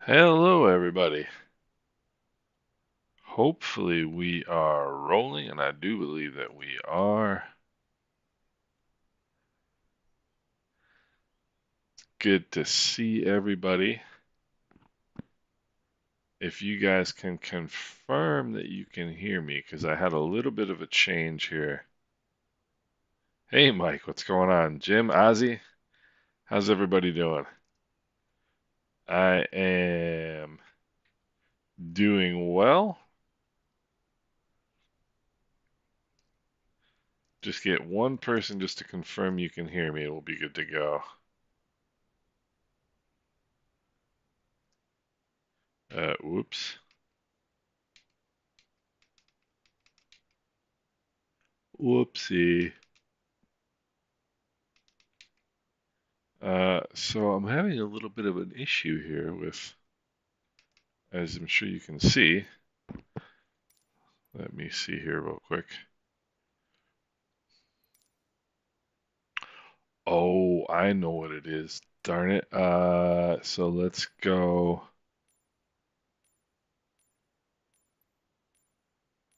Hello, everybody. Hopefully, we are rolling, and I do believe that we are. Good to see everybody. If you guys can confirm that you can hear me, because I had a little bit of a change here. Hey, Mike, what's going on? Jim, Ozzy, how's everybody doing? I am doing well. Just get one person just to confirm you can hear me. It will be good to go. Whoops. Whoopsie. So I'm having a little bit of an issue here with, as I'm sure you can see. Let me see here real quick. Oh, I know what it is. Darn it. So let's go.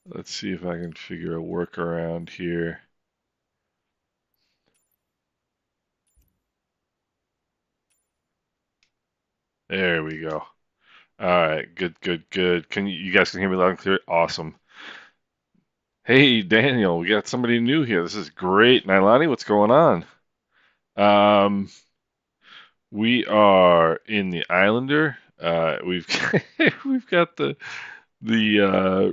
Let's see if I can figure a workaround here. There we go. All right, good, good, good. You guys can hear me loud and clear? Awesome. Hey, Daniel, we got somebody new here. This is great. Nailani, what's going on? Um, we are in the Islander. We've we've got the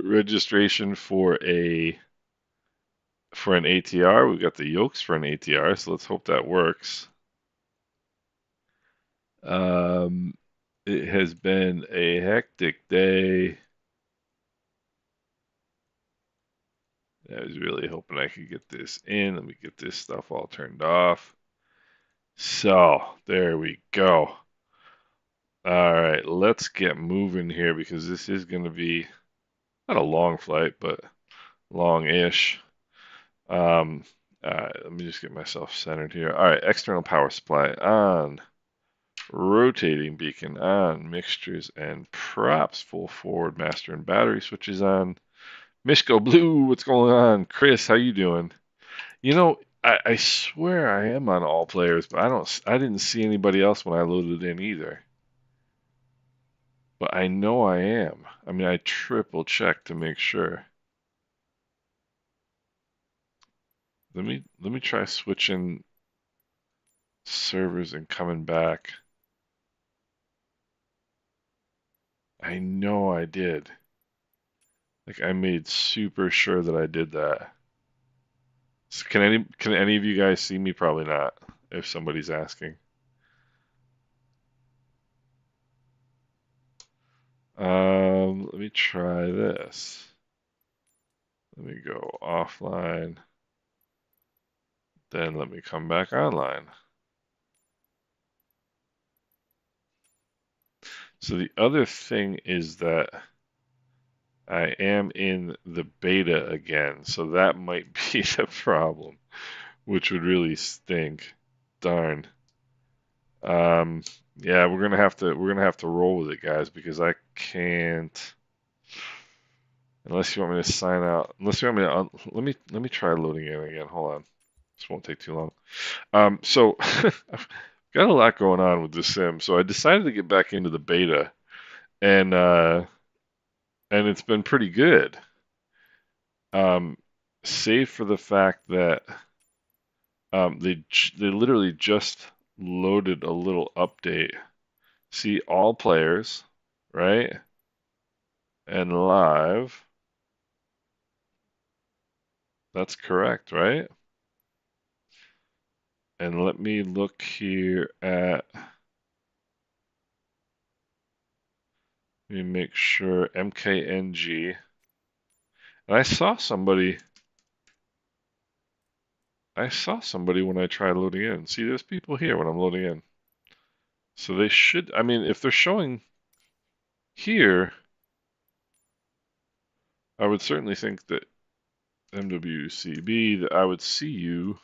registration for an ATR. We've got the yokes for an ATR, so let's hope that works. Um, it has been a hectic day. I was really hoping I could get this in. Let me get this stuff all turned off. So, there we go. All right, let's get moving here because this is going to be not a long flight, but long-ish. Um, let me just get myself centered here. All right, external power supply on, rotating beacon on, mixtures and props, full forward master and battery switches on. Mishko Blue, what's going on? Chris, how you doing? You know, I swear I am on all players, but I didn't see anybody else when I loaded in either. But I know I am. I mean, I triple checked to make sure. Let me try switching servers and coming back. I know I did. Like I made super sure that I did that. So can any of you guys see me? Probably not, if somebody's asking. Let me try this. Let me go offline. Then let me come back online. So the other thing is that I am in the beta again, so that might be the problem, which would really stink. Darn. Um, yeah, we're gonna have to roll with it, guys, because I can't unless you want me to sign out. Unless you want me to let me try loading in again. Hold on, this won't take too long. So I've got a lot going on with this sim, so I decided to get back into the beta, and uh, and it's been pretty good. Um, save for the fact that they literally just loaded a little update. See all players, right? And live. That's correct, right? And let me look here at, let me make sure, MKNG. And I saw somebody when I tried loading in. See, there's people here when I'm loading in. So they should, I mean, if they're showing here, I would certainly think that MWCB, that I would see you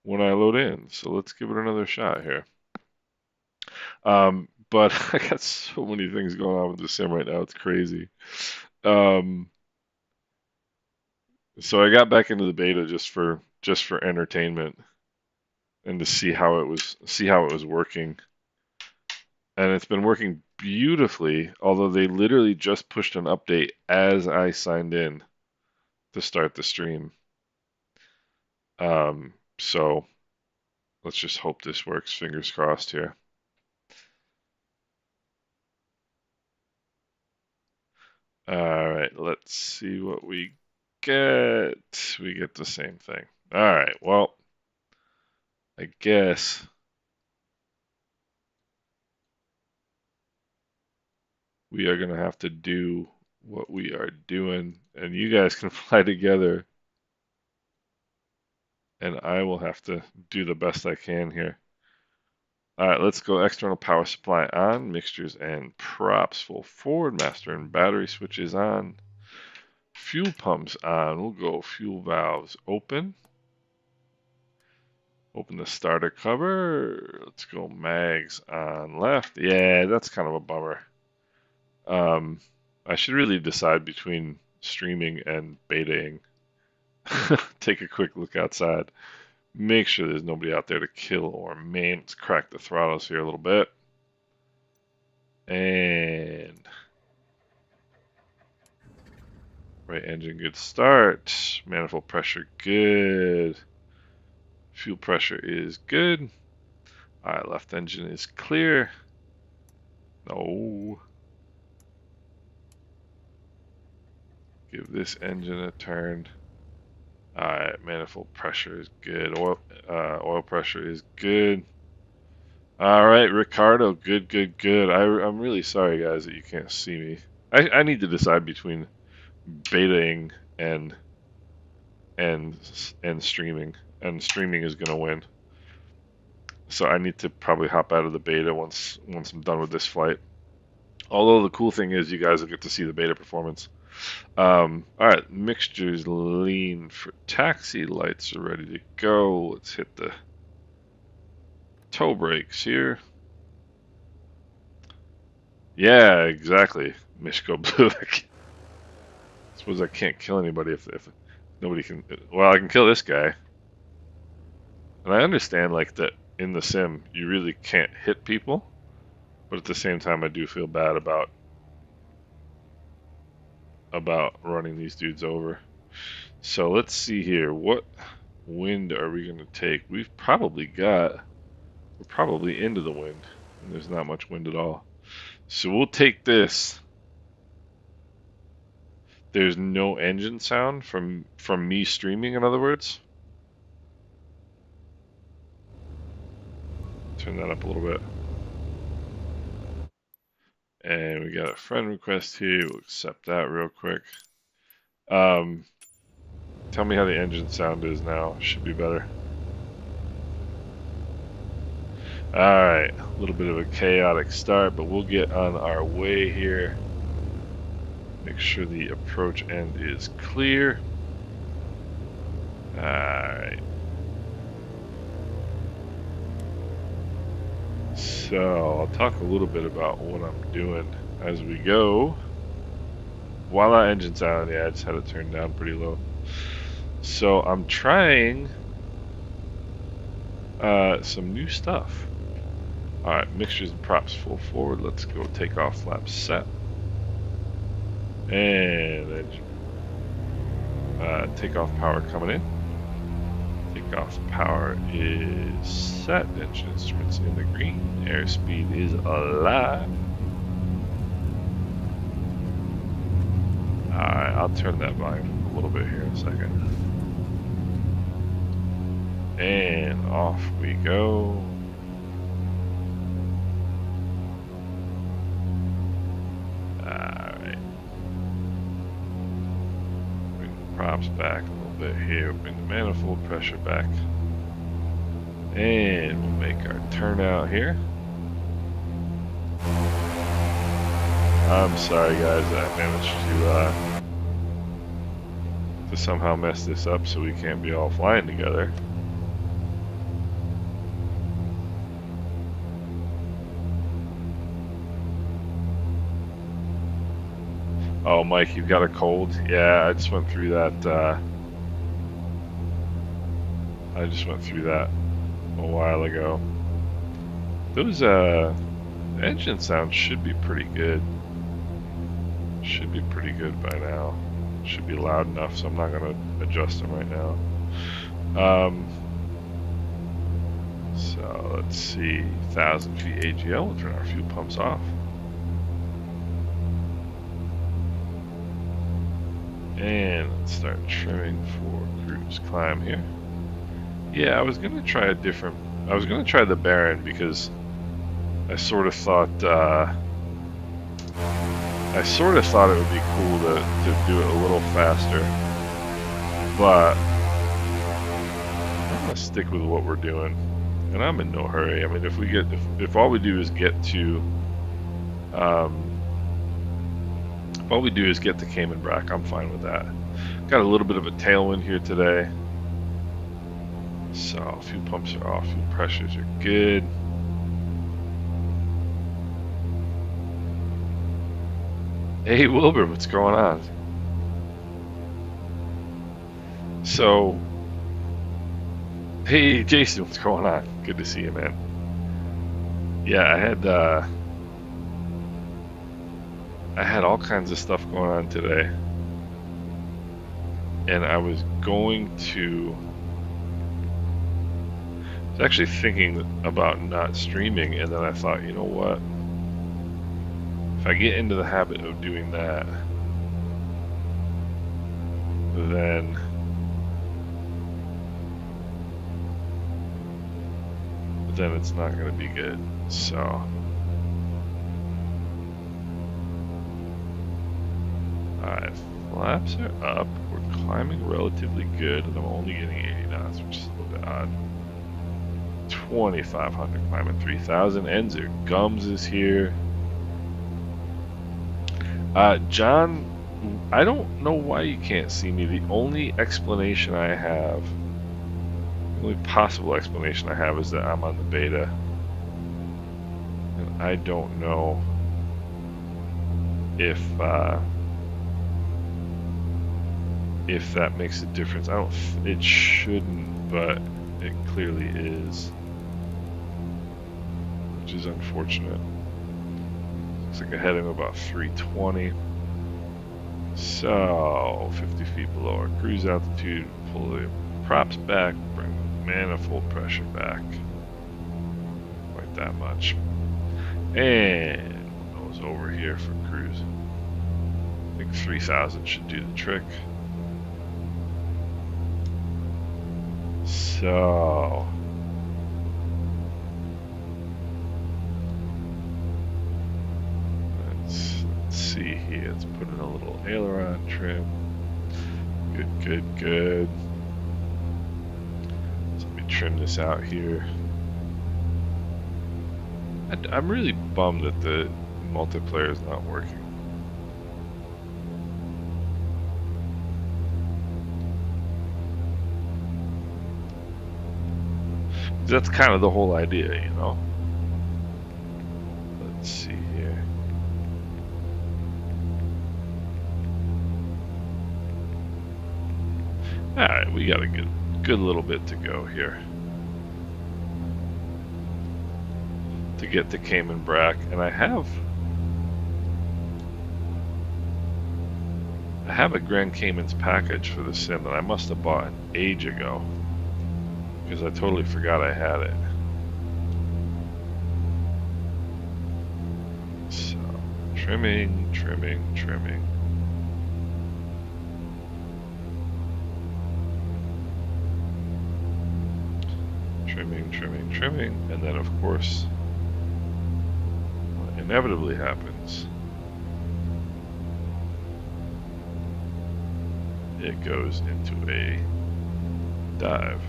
when I load in. So let's give it another shot here. But I got so many things going on with the sim right now. It's crazy. Um, so I got back into the beta just for entertainment and to see how it was working. And it's been working beautifully, although they literally just pushed an update as I signed in to start the stream. So let's just hope this works. Fingers crossed here. All right, let's see what we get. We get the same thing. All right, well, I guess we are going to have to do what we are doing, and you guys can fly together, and I will have to do the best I can here. All right, let's go external power supply on, mixtures and props full forward, master and battery switches on, fuel pumps on. We'll go fuel valves open. Open the starter cover. Let's go mags on left. Yeah, that's kind of a bummer. I should really decide between streaming and betaing. Take a quick look outside. Make sure there's nobody out there to kill or maim. Let's crack the throttles here a little bit. And right engine, good start. Manifold pressure, good. Fuel pressure is good. All right, left engine is clear. No. Give this engine a turn. Alright, manifold pressure is good. Oil pressure is good. Alright, Ricardo, good, good, good. I'm really sorry, guys, that you can't see me. I need to decide between betaing and streaming, and streaming is gonna win. So I need to probably hop out of the beta once I'm done with this flight. Although the cool thing is, you guys will get to see the beta performance. All right, mixtures lean for taxi. Lights are ready to go. Let's hit the toe brakes here. Yeah, exactly. Mishko Blue. I suppose I can't kill anybody if nobody can. Well, I can kill this guy. And I understand like that in the sim you really can't hit people, but at the same time I do feel bad about running these dudes over. So let's see here. What wind are we going to take? We're probably into the wind, and there's not much wind at all. So we'll take this. There's no engine sound from me streaming, in other words. Turn that up a little bit. And we got a friend request here. We'll accept that real quick. Tell me how the engine sound is now. Should be better. Alright, a little bit of a chaotic start, but we'll get on our way here. Make sure the approach end is clear. Alright. So, I'll talk a little bit about what I'm doing as we go. While that engine's on, yeah, I just had it turned down pretty low. So, I'm trying some new stuff. Alright, mixtures and props full forward. Let's go takeoff flap set. And engine. Takeoff power coming in. Takeoff power is set. Engine instruments in the green. Airspeed is alive. Alright, I'll turn that volume up a little bit here in a second. And off we go. Alright. Bring the props back a little bit here. Bring the manifold pressure back. And we'll make our turnout here. I'm sorry guys, I managed to somehow mess this up so we can't be all flying together. Oh, Mike, you've got a cold? Yeah, I just went through that. I just went through that a while ago. Those engine sounds should be pretty good. Should be pretty good by now. Should be loud enough, so I'm not gonna adjust them right now. So let's see, 1,000 feet AGL. We'll turn our fuel pumps off. And let's start trimming for cruise climb here. Yeah, I was gonna try the Baron because I sort of thought it would be cool to do it a little faster, but I'm gonna stick with what we're doing, and I'm in no hurry. I mean, if all we do is get to Cayman Brac, I'm fine with that. Got a little bit of a tailwind here today, so fuel pumps are off, fuel pressures are good. Hey Wilbur, what's going on? So, hey Jason, what's going on? Good to see you, man. Yeah, I had all kinds of stuff going on today, and I was actually thinking about not streaming, and then I thought, you know what? If I get into the habit of doing that, then it's not going to be good. So alright, flaps are up. We're climbing relatively good, and I'm only getting 80 knots, which is a little bit odd. 2,500 climbing 3,000. Ends are Gums is here. John, I don't know why you can't see me. The only explanation I have, the only possible explanation I have is that I'm on the beta. And I don't know if that makes a difference. It shouldn't, but it clearly is, which is unfortunate. Looks like I had him about 320. So 50 feet below our cruise altitude, pull the props back, bring the manifold pressure back. Quite that much. And nose over here for cruise. I think 3,000 should do the trick. So let's see here. Let's put in a little aileron trim. Good. So let me trim this out here. I'm really bummed that the multiplayer is not working. That's kind of the whole idea, you know? Let's see here. Alright, we got a good little bit to go here to get to Cayman Brac, and I have a Grand Cayman's package for the sim that I must have bought an age ago, because I totally forgot I had it. So, trimming. Trimming, and then of course, what inevitably happens, it goes into a dive.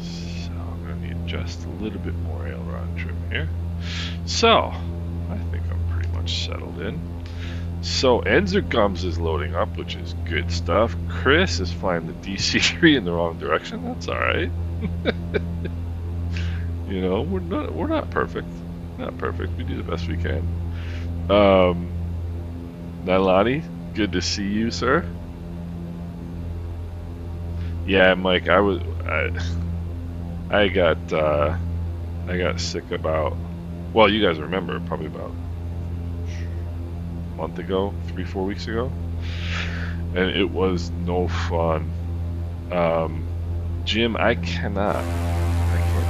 So I'm going to need just a little bit more aileron trim here. So I think I'm pretty much settled in. So Enzer Gums is loading up, which is good stuff. Chris is flying the DC-3 in the wrong direction. That's all right. You know, we're not perfect. Not perfect. We do the best we can. Um, Nalani, good to see you, sir. Yeah, Mike, I got sick about, well, you guys remember probably about a month ago, 3, 4 weeks ago, and it was no fun. Jim, I can't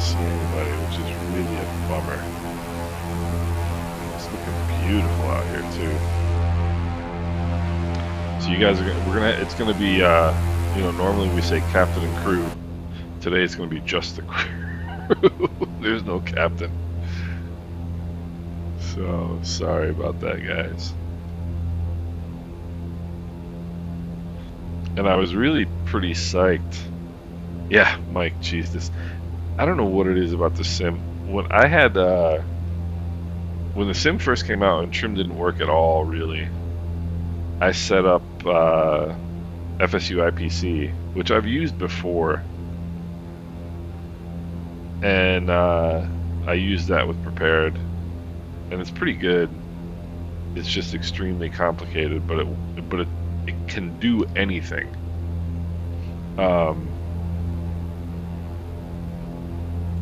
see anybody, which is really a bummer. It's looking beautiful out here too. So you guys it's gonna be, normally we say captain and crew. Today it's gonna be just the crew. There's no captain. So sorry about that, guys. And I was really pretty psyched. Yeah, Mike, geez, I don't know what it is about the sim. When the sim first came out and trim didn't work at all, really, I set up FSU IPC, which I've used before, and I used that with prepared, and it's pretty good. It's just extremely complicated, but it can do anything.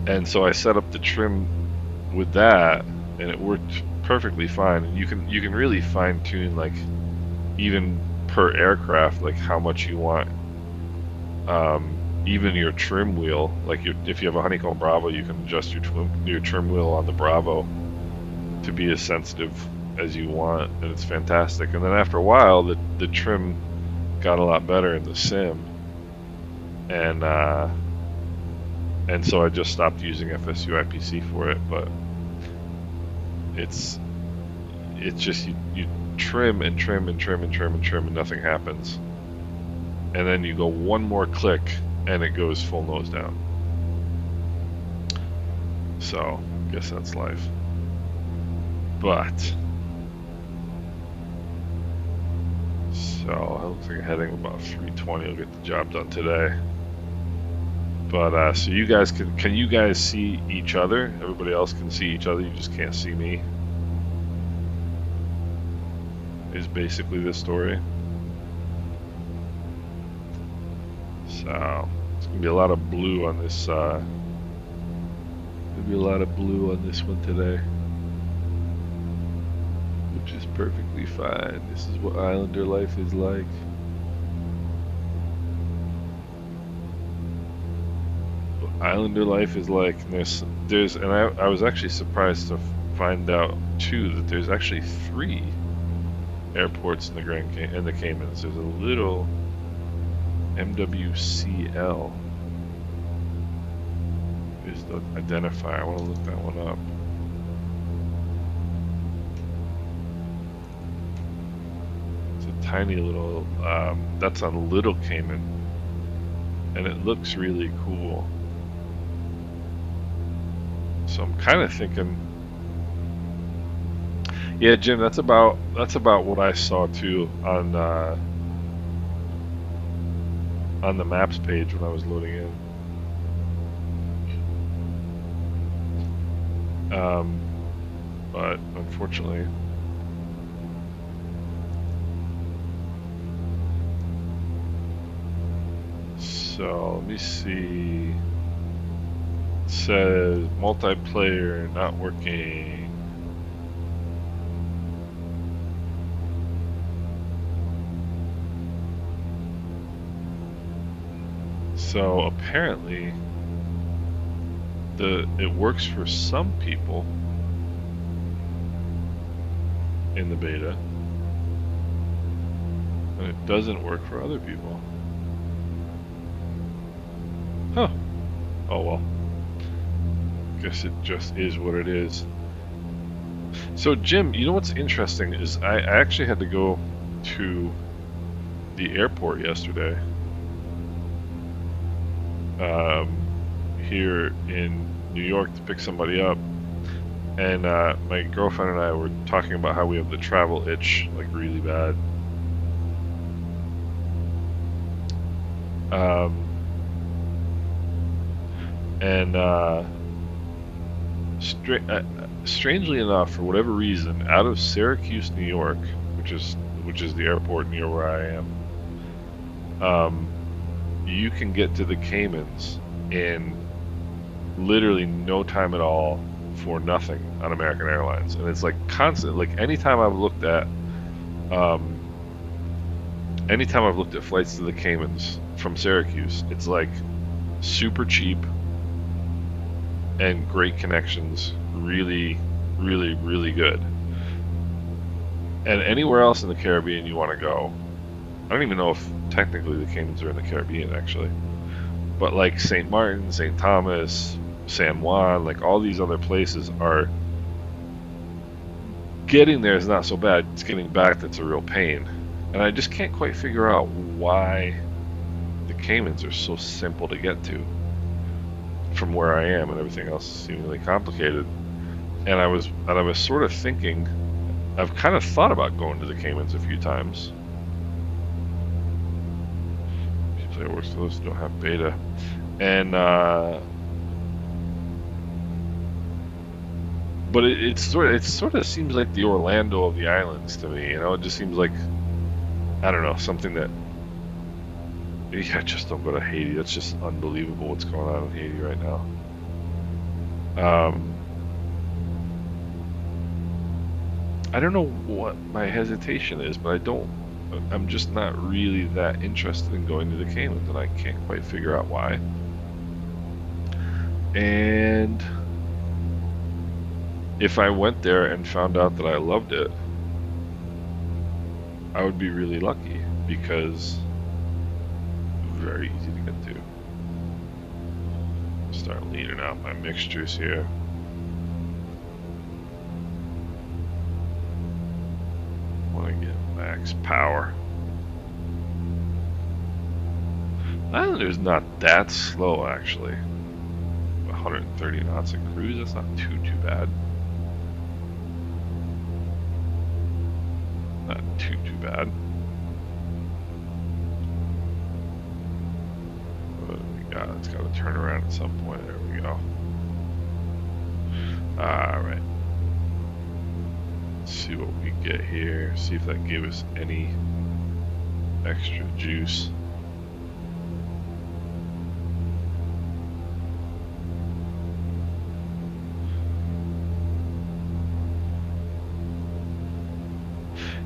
And so I set up the trim with that, and it worked perfectly fine. And you can really fine tune, like, even per aircraft, like how much you want. Even your trim wheel, like if you have a Honeycomb Bravo, you can adjust your trim wheel on the Bravo to be as sensitive as you want, and it's fantastic. And then after a while, the trim got a lot better in the sim, and so I just stopped using FSU IPC for it. But it's just you trim and trim and trim and trim and trim, and nothing happens. And then you go one more click, and it goes full nose down. So I guess that's life. But so it looks like heading about 320 will get the job done today. But so you guys can you guys see each other? Everybody else can see each other. You just can't see me. Is basically the story. So it's gonna be a lot of blue on this. Gonna be a lot of blue on this one today, which is perfectly fine. This is what Islander life is like. Islander life is like. And I was actually surprised to find out too that there's actually 3 airports in the Caymans. There's a little MWCL is the identifier. I want to look that one up. It's a tiny little. That's on Little Cayman, and it looks really cool. So I'm kind of thinking, yeah, Jim, that's about what I saw too on the maps page when I was loading in. But unfortunately, so let me see. It says multiplayer not working. So apparently it works for some people in the beta, and it doesn't work for other people. Huh. Oh well. Guess it just is what it is. So Jim, you know what's interesting is I actually had to go to the airport yesterday. Here in New York to pick somebody up, and my girlfriend and I were talking about how we have the travel itch, like, really bad. strangely enough, for whatever reason, out of Syracuse, New York, which is the airport near where I am, you can get to the Caymans in literally no time at all for nothing on American Airlines, and it's like constant. Like anytime I've looked at flights to the Caymans from Syracuse, it's like super cheap and great connections, really, really, really good. And anywhere else in the Caribbean you want to go, I don't even know if technically the Caymans are in the Caribbean actually, but like St. Martin, St. Thomas, San Juan, like all these other places are, getting there is not so bad, it's getting back that's a real pain. And I just can't quite figure out why the Caymans are so simple to get to from where I am, and everything else is seemingly complicated. And I was sort of thinking, I've kind of thought about going to the Caymans a few times. Player works for those who don't have beta, and but it sort of seems like the Orlando of the islands to me. You know, it just seems like, I don't know, something that, yeah, just don't go to Haiti. That's just unbelievable what's going on in Haiti right now. I don't know what my hesitation is, but I'm just not really that interested in going to the Caymans, and I can't quite figure out why. And if I went there and found out that I loved it, I would be really lucky, because very easy to get to. Start leaning out my mixtures here. Want to get max power. Islander's not that slow actually. 130 knots in cruise, that's not too bad. Not too bad. What do we got? It's got to turn around at some point. There we go. Alright. Let's see what we get here. See if that gave us any extra juice.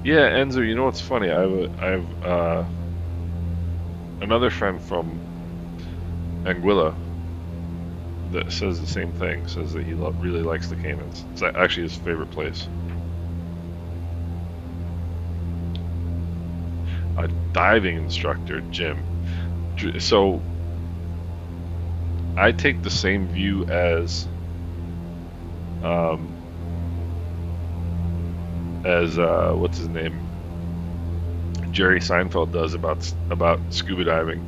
Yeah, Enzo, you know what's funny? I have another friend from Anguilla that says the same thing. Says that he really likes the Caymans. It's actually his favorite place. A diving instructor, Jim. So I take the same view as what's his name, Jerry Seinfeld does about scuba diving,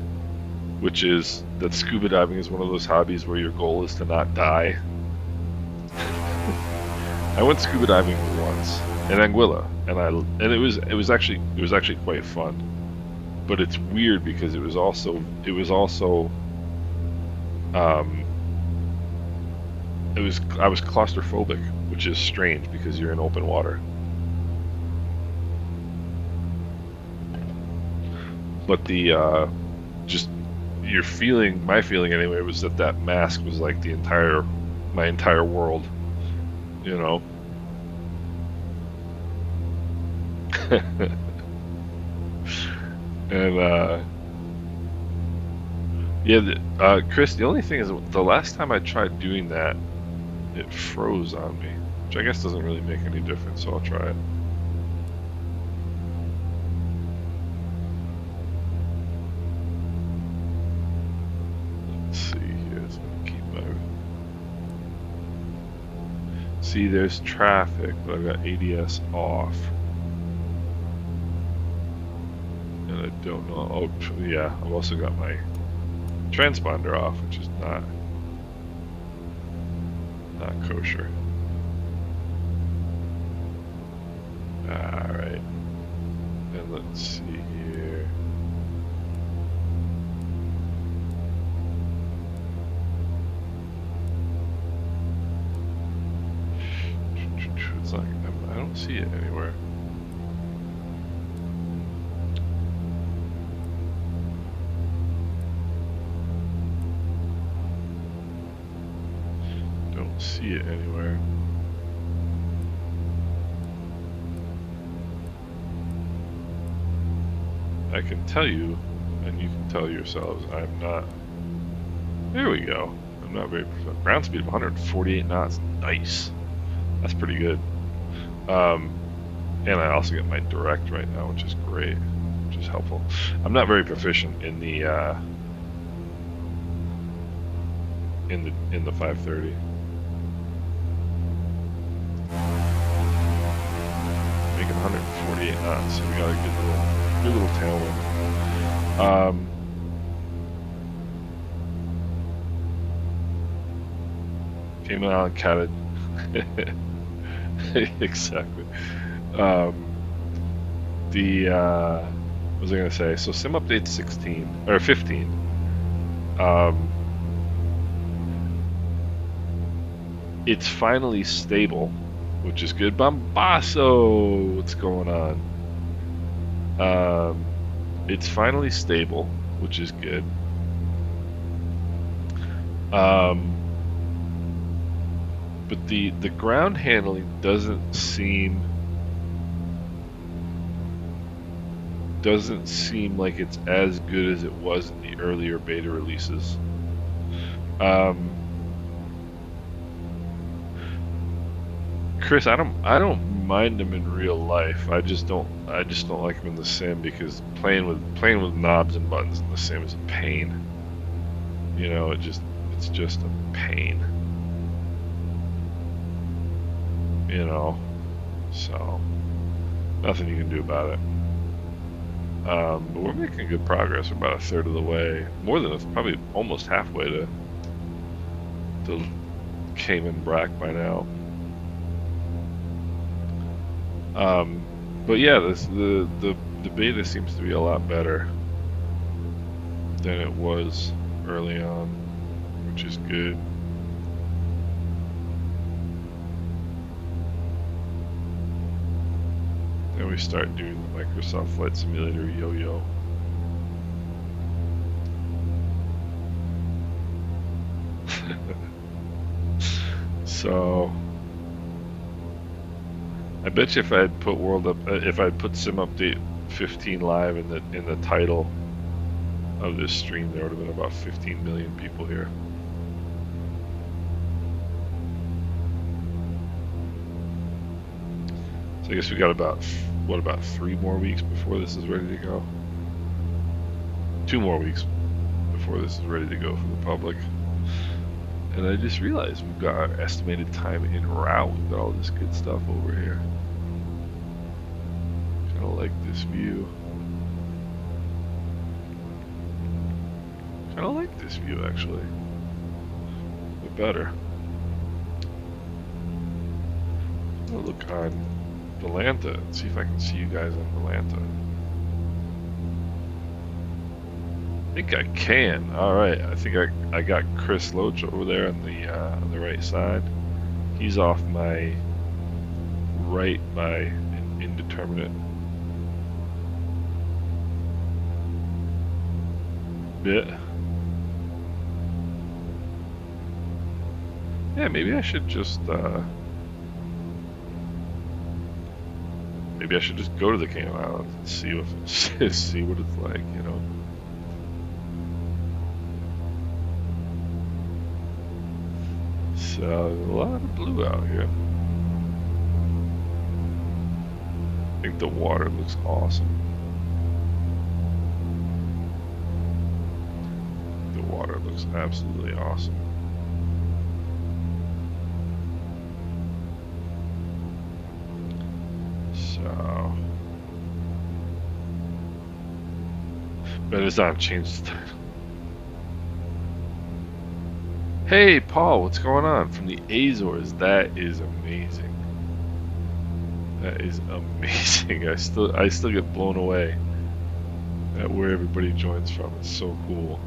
which is that scuba diving is one of those hobbies where your goal is to not die. I went scuba diving once in Anguilla, and it was actually quite fun, but it's weird because I was claustrophobic, which is strange because you're in open water. But my feeling anyway, was that mask was like my entire world, you know. And yeah, Chris, the only thing is, the last time I tried doing that, it froze on me, which I guess doesn't really make any difference, so I'll try it. See, there's traffic, but I've got ADS off. And I don't know. Oh, yeah, I've also got my transponder off, which is not kosher. Alright. And let's see here. not. I don't see it anywhere. Don't see it anywhere. I can tell you, and you can tell yourselves, I'm not. There we go. I'm not very. Ground speed of 148 knots. Nice. That's pretty good. And I also get my direct right now, which is great, which is helpful. I'm not very proficient in the in the 530. Making 148 knots, so we got a good little tailwind. Cayman Island catted. Exactly. What was I gonna say? So sim update 16 or 15. It's finally stable, which is good. Bombasso, what's going on? It's finally stable, which is good. But the ground handling doesn't seem like it's as good as it was in the earlier beta releases. Chris, I don't mind him in real life. I just don't like him in the sim because playing with knobs and buttons in the sim is a pain. You know, it's just a pain. You know, so nothing you can do about it. But we're making good progress. We're about a third of the way, probably almost halfway to Cayman Brac by now. But yeah, the beta seems to be a lot better than it was early on, which is good. Then we start doing the Microsoft Flight Simulator yo-yo. So I bet you if I'd put Sim Update 15 live in the title of this stream, there would have been about 15 million people here. So I guess we got about 3 more weeks before this is ready to go. 2 more weeks before this is ready to go for the public. And I just realized we've got our estimated time en route. We've got all this good stuff over here. Kind of like this view. Kind of like this view actually. A bit better. I'll look on Atlanta and see if I can see you guys on Atlanta. I think I can. All right, I think I got Chris Loach over there on the right side. He's off my right by an indeterminate bit. Yeah, maybe I should just go to the Cayman Islands and see what it's like, you know. So there's a lot of blue out here. I think the water looks awesome. The water looks absolutely awesome. So, but it's not changed the title. Hey Paul, what's going on from the Azores? That is amazing. That is amazing. I still get blown away at where everybody joins from. It's so cool.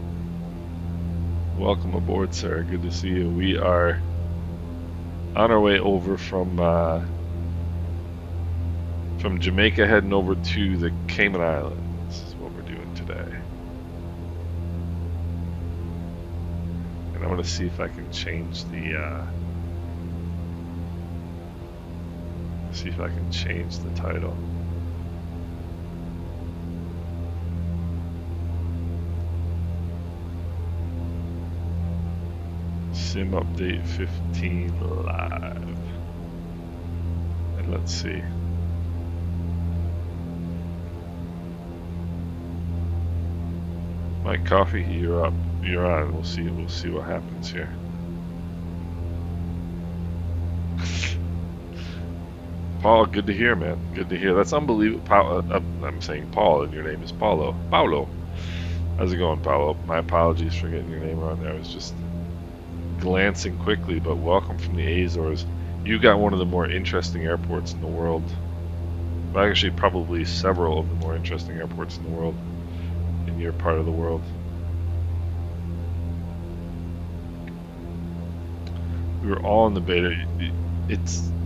Welcome aboard, sir. Good to see you. We are on our way over from from Jamaica heading over to the Cayman Islands is what we're doing today. And I want to see if I can change the title. Sim update 15 live. And let's see. Mike Coffee, you're up. You're on. We'll see what happens here. Paul, good to hear, man. Good to hear. That's unbelievable. I'm saying Paul, and your name is Paulo. Paulo. How's it going, Paulo? My apologies for getting your name wrong there. I was just glancing quickly, but welcome from the Azores. You got one of the more interesting airports in the world. Well, actually, probably several of the more interesting airports in the world, in your part of the world. We were all in the beta.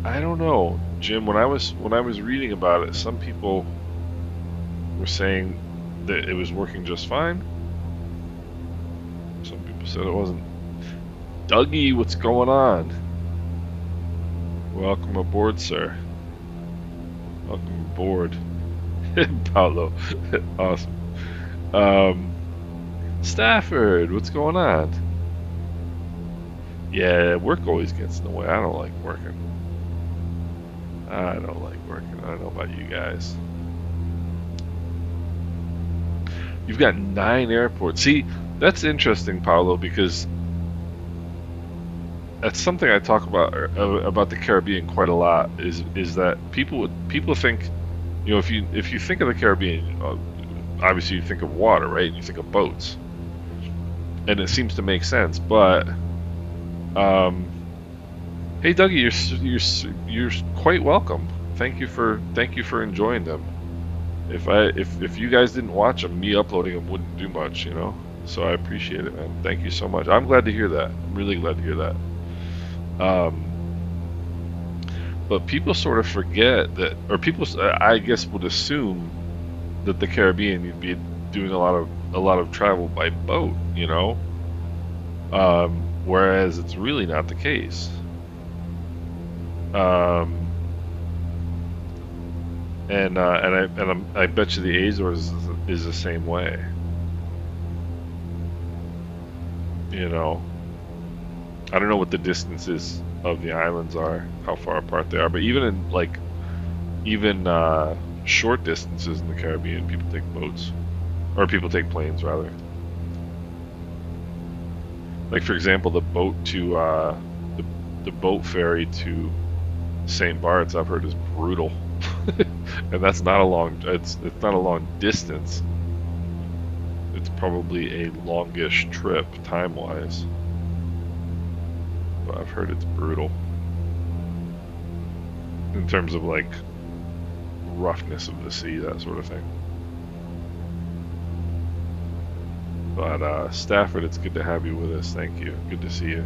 I don't know, Jim. When I was reading about it, some people were saying that it was working just fine. Some people said it wasn't. Dougie, what's going on? Welcome aboard, sir. Welcome aboard. Paulo. Awesome. Stafford, what's going on? Yeah, work always gets in the way. I don't like working. I don't like working. I don't know about you guys. You've got 9 airports. See, that's interesting, Paulo, because that's something I talk about the Caribbean quite a lot. Is that people think, you know, if you think of the Caribbean, obviously you think of water, right? And you think of boats, and it seems to make sense. But hey, Dougie, you're quite welcome. Thank you for enjoying them. If you guys didn't watch them, me uploading them wouldn't do much, you know. So I appreciate it, man. Thank you so much. I'm glad to hear that. I'm really glad to hear that. But people sort of forget that, or people, I guess, would assume that the Caribbean, you'd be doing a lot of travel by boat, you know. Whereas it's really not the case. And I bet you the Azores is the same way. You know, I don't know what the distances of the islands are, how far apart they are, but even short distances in the Caribbean, people take boats, or people take planes rather. Like, for example, the boat to the boat ferry to St. Bart's, I've heard, is brutal. And that's not a long, it's not a long distance. It's probably a longish trip time-wise, but I've heard it's brutal in terms of like roughness of the sea, that sort of thing. But Stafford, it's good to have you with us. Thank you. Good to see you.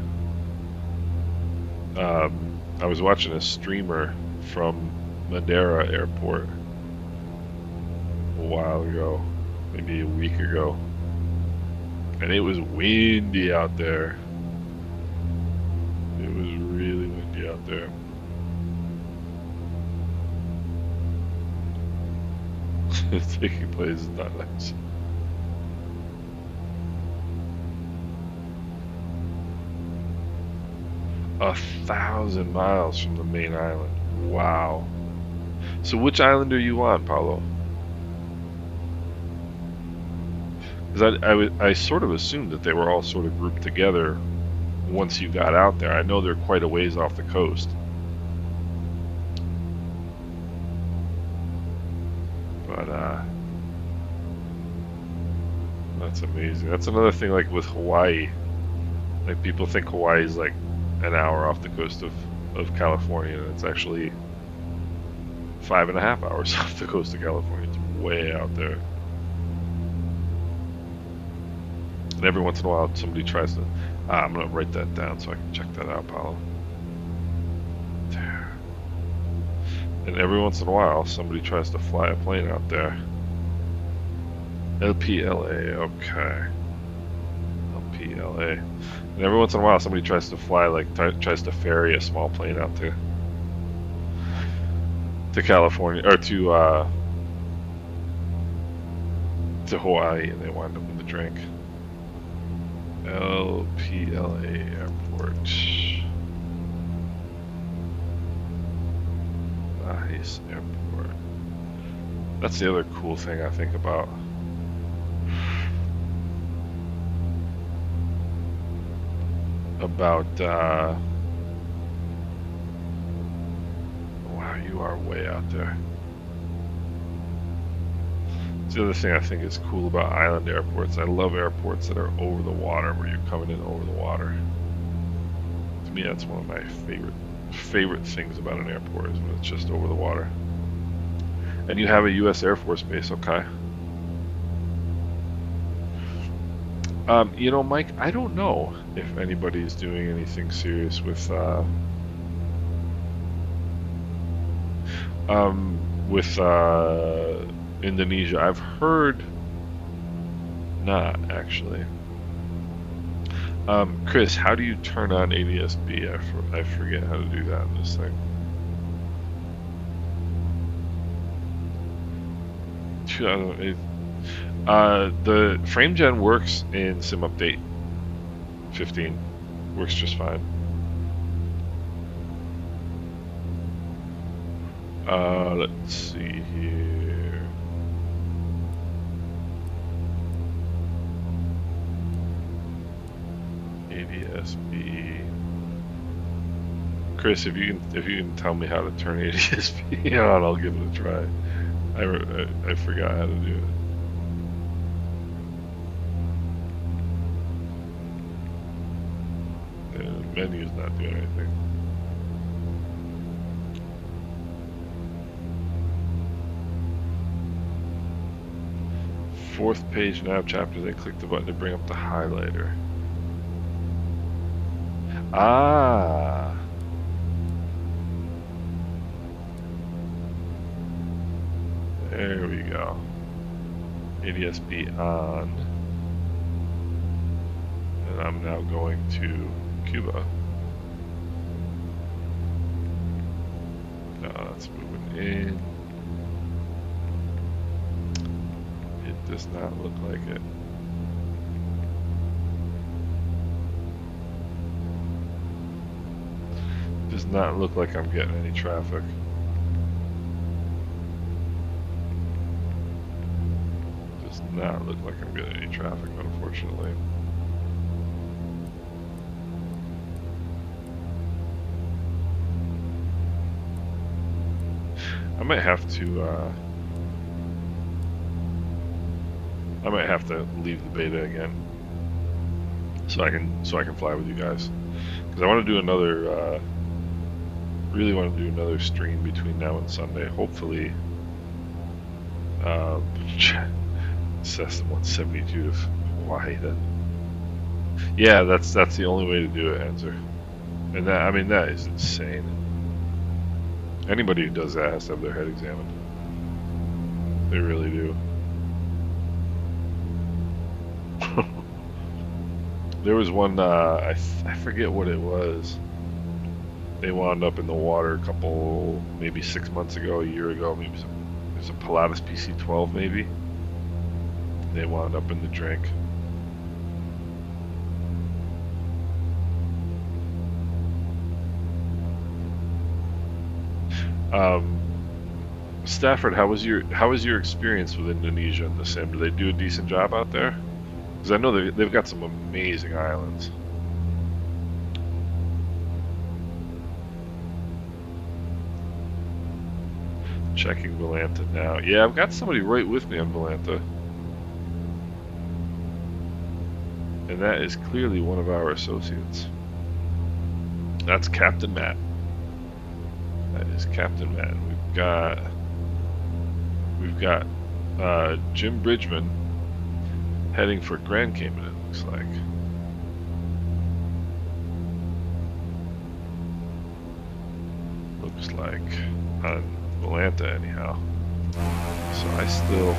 I was watching a streamer from Madeira Airport a while ago, maybe a week ago, and it was windy out there. It was really windy out there. Taking place is not nice. A 1,000 miles from the main island. Wow. So which island are you on, Paulo? Because I sort of assumed that they were all sort of grouped together once you got out there. I know they're quite a ways off the coast. But that's amazing. That's another thing, like with Hawaii. Like, people think Hawaii is like an hour off the coast of California, and it's actually 5.5 hours off the coast of California. It's way out there. And every once in a while somebody tries to, I'm going to write that down so I can check that out, Paulo. There. And every once in a while, somebody tries to fly a plane out there. LPLA, okay. LPLA. And every once in a while, somebody tries to fly, like, tries to ferry a small plane out to California, or to Hawaii, and they wind up with a drink. LPLA Airport. Nice airport. That's the other cool thing I think about. Wow, you are way out there. It's the other thing I think is cool about island airports. I love airports that are over the water, where you're coming in over the water. To me, that's one of my favorite things about an airport, is when it's just over the water. And you have a U.S. Air Force base, okay? You know, Mike, I don't know if anybody's doing anything serious with Indonesia. I've heard not, actually. Chris, how do you turn on ADS-B? I forget how to do that in this thing. The FrameGen works in Sim Update 15. Works just fine. Let's see here. ADS-B. Chris, if you can tell me how to turn ADS-B on, I'll give it a try. I forgot how to do it. The menu's not doing anything. Fourth page nav chapter, then click the button to bring up the highlighter. Ah. There we go. ADS-B on. And I'm now going to Cuba. No, that's moving in. It does not look like it. Does not look like I'm getting any traffic. Does not look like I'm getting any traffic, unfortunately. I might have to leave the beta again, so I can fly with you guys, because I want to do another. Really want to do another stream between now and Sunday. Hopefully, Cessna 172 to Hawaii. Then, yeah, that's the only way to do it, Enzer. And that, I mean, that is insane. Anybody who does that has to have their head examined. They really do. There was one, I forget what it was. They wound up in the water a couple, maybe 6 months ago, a year ago. Maybe it was a Pilatus PC-12, maybe. They wound up in the drink. Stafford, how was your experience with Indonesia in the sim? Do they do a decent job out there? Because I know they've got some amazing islands. Checking Valanta now. Yeah, I've got somebody right with me on Valanta. And that is clearly one of our associates. That's Captain Matt. That is Captain Matt. We've got Jim Bridgman heading for Grand Cayman, it looks like. Looks like on Atlanta anyhow. So I still...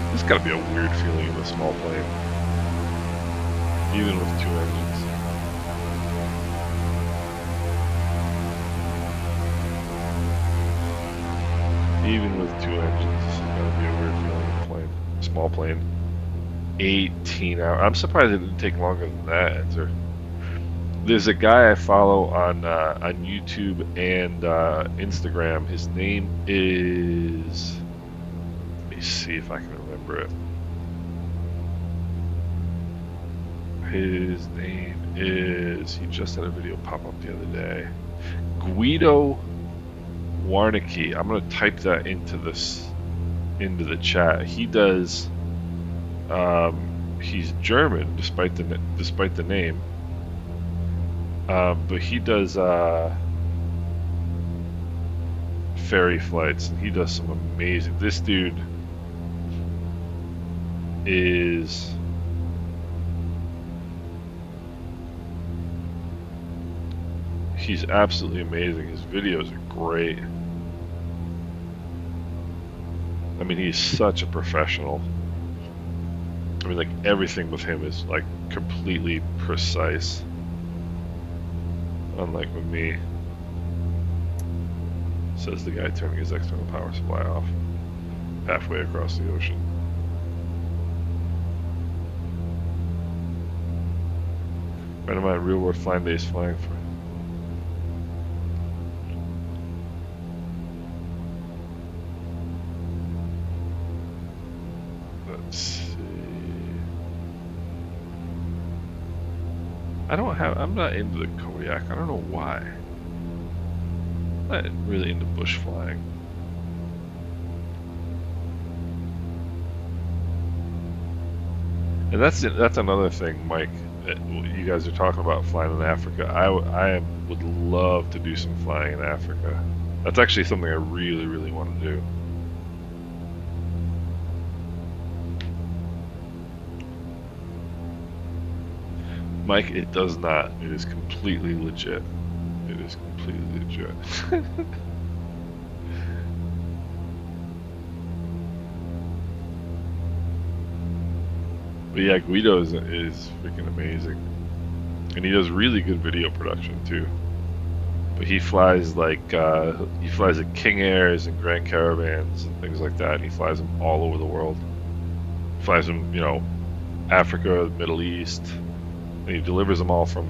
There's got to be a weird feeling in a small plane. Even with 2 engines. Even with 2 engines, this is going to be a weird feeling in a plane. Small plane. 18 hours. I'm surprised it didn't take longer than that. There's a guy I follow on YouTube and Instagram. His name is... Let me see if I can remember it. His name is... He just had a video pop up the other day. Guido Warnicki. I'm gonna type that into the chat. He does. He's German, despite the name. But he does ferry flights, and he does some amazing. This dude is. He's absolutely amazing. His videos are great. I mean, he's such a professional. I mean, like, everything with him is, like, completely precise. Unlike with me. Says the guy turning his external power supply off halfway across the ocean. Friend of mine, real world flying days flying for. Let's see. I'm not into the Kodiak. I don't know why. I'm not really into bush flying. And that's another thing, Mike. You guys are talking about flying in Africa. I would love to do some flying in Africa. That's actually something I really, really want to do. Mike, it does not. It is completely legit. It is completely legit. But yeah, Guido is freaking amazing. And he does really good video production too. But he flies like King Airs and Grand Caravans and things like that. And he flies them all over the world. Flies them, Africa, Middle East. And he delivers them all from,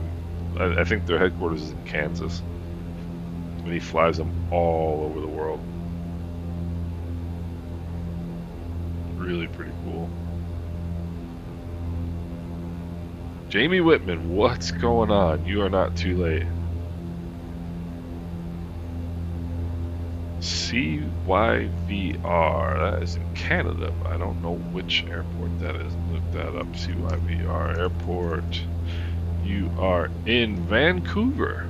I think their headquarters is in Kansas. And he flies them all over the world. Really pretty cool. Jamie Whitman, what's going on? You are not too late. CYVR, that is in Canada, but I don't know which airport that is. Look that up. CYVR airport. You are in Vancouver.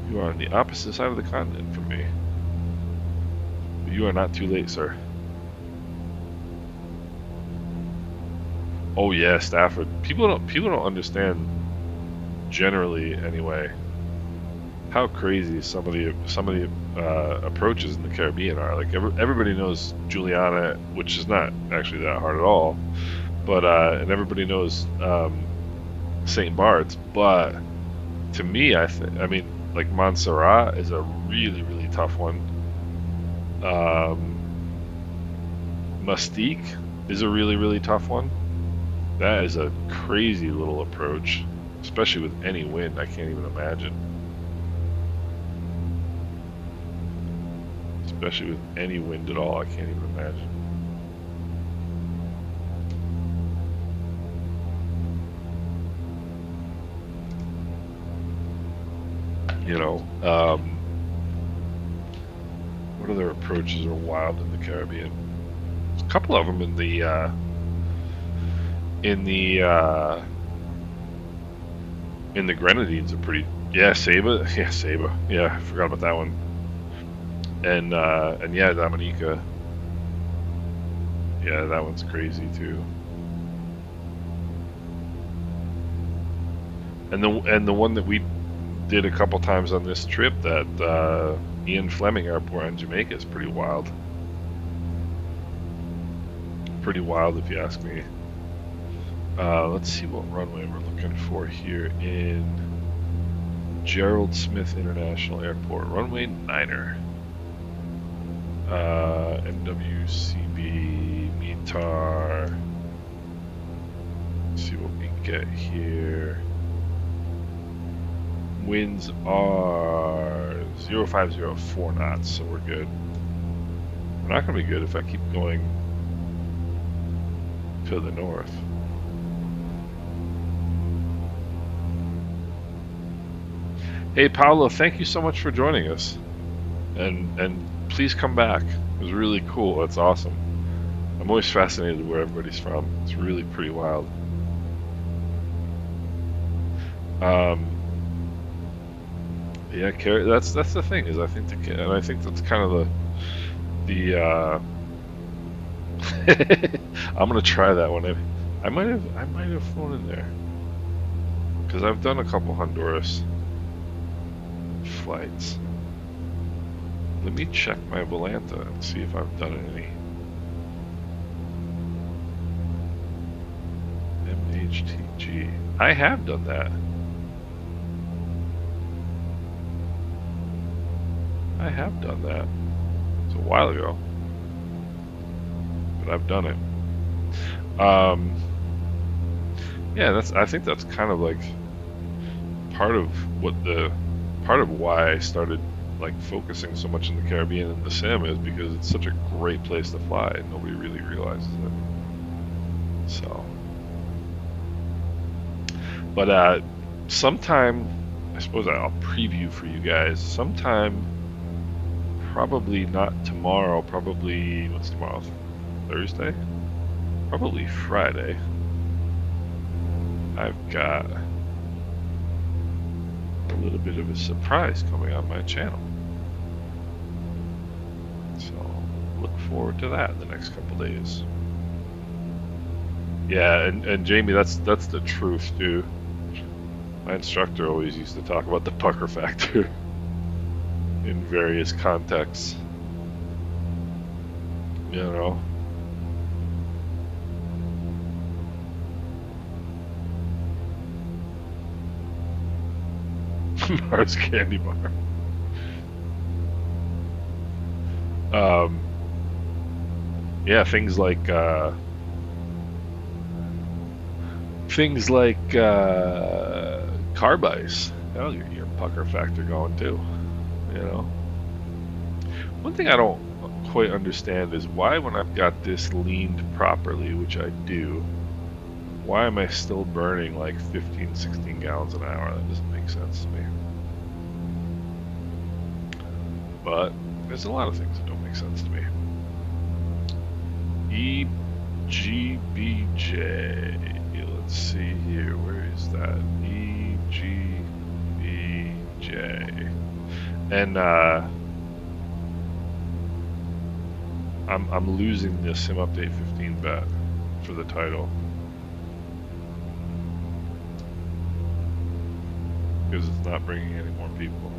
You are on the opposite side of the continent from me. But you are not too late, sir. Oh yeah, Stafford. People don't understand, generally anyway, how crazy some of the approaches in the Caribbean are. Like everybody knows Juliana, which is not actually that hard at all, but and everybody knows St. Bart's. But to me, I mean, like Montserrat is a really, really tough one. Mustique is a really, really tough one. That is a crazy little approach, especially with any wind. I can't even imagine. Especially with any wind at all, I can't even imagine. What other approaches are wild in the Caribbean? There's a couple of them in the Grenadines are pretty. Yeah, Saba. Yeah, Saba. Yeah, I forgot about that one. And yeah, Dominica. Yeah, that one's crazy too. And the one that we did a couple times on this trip, that Ian Fleming Airport in Jamaica is pretty wild. Pretty wild, if you ask me. Let's see what runway we're looking for here in Gerald Smith International Airport. Runway 9er. MWCB, METAR. Let's see what we get here. Winds are 0504 knots, so we're good. We're not going to be good if I keep going to the north. Hey Paolo, thank you so much for joining us, and please come back. It was really cool. That's awesome. I'm always fascinated where everybody's from. It's really pretty wild. Yeah, that's the thing, is I think and I think that's kind of the I'm gonna try that one. I might have flown in there because I've done a couple Honduras flights. Let me check my Volanta and see if I've done any. MHTG. I have done that. I have done that. It's a while ago, but I've done it. Yeah, I think that's kind of like part of why I started like focusing so much in the Caribbean and the Sim, is because it's such a great place to fly and nobody really realizes it. So, but sometime, I suppose I'll preview for you guys sometime. Probably not tomorrow, probably, what's tomorrow? Thursday? Probably Friday. I've got a little bit of a surprise coming on my channel. So, look forward to that in the next couple days. Yeah, and Jamie, that's the truth, too. My instructor always used to talk about the pucker factor in various contexts, you know. Mars candy bar. Yeah, things like carb ice. That'll get your pucker factor going too. You know, one thing I don't quite understand is why, when I've got this leaned properly, which I do, why am I still burning like 15, 16 gallons an hour? That doesn't make sense to me. But there's a lot of things that don't make sense to me. EGBJ. Let's see here. Where is that? EGBJ. And I'm losing the Sim Update 15 bet for the title because it's not bringing any more people.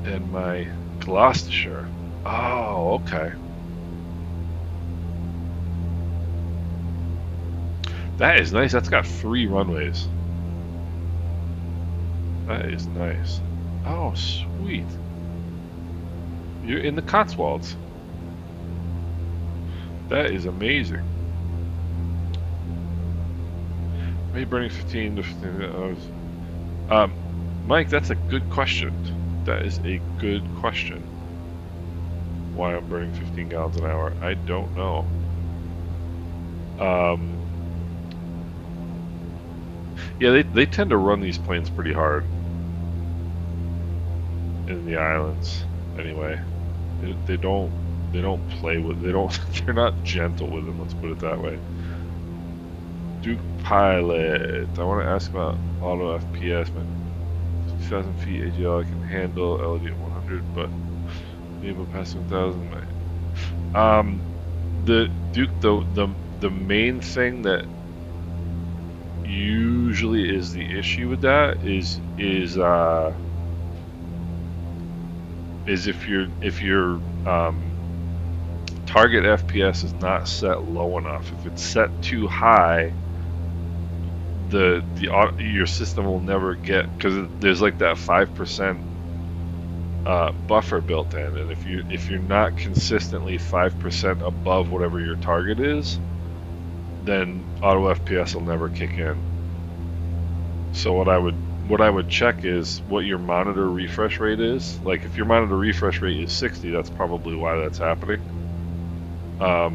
And my Gloucestershire. Oh, okay. That is nice. That's got 3 runways. That is nice. Oh, sweet. You're in the Cotswolds. That is amazing. Are you burning 15 to 15 hours? Mike, that's a good question. That is a good question. Why I'm burning 15 gallons an hour, I don't know. Yeah, they tend to run these planes pretty hard in the islands. Anyway, they don't play with, they're not gentle with them. Let's put it that way. Duke Pilot. I want to ask about auto FPS. My 2,000 feet AGL I can handle. LD at 100, but able past 1,000. The Duke, the main thing that usually is the issue with that is if your target FPS is not set low enough. If it's set too high, your system will never get, because there's like that 5% buffer built in, and if you're not consistently 5% above whatever your target is, then auto FPS will never kick in. So what I would check is what your monitor refresh rate is. Like if your monitor refresh rate is 60, that's probably why that's happening. But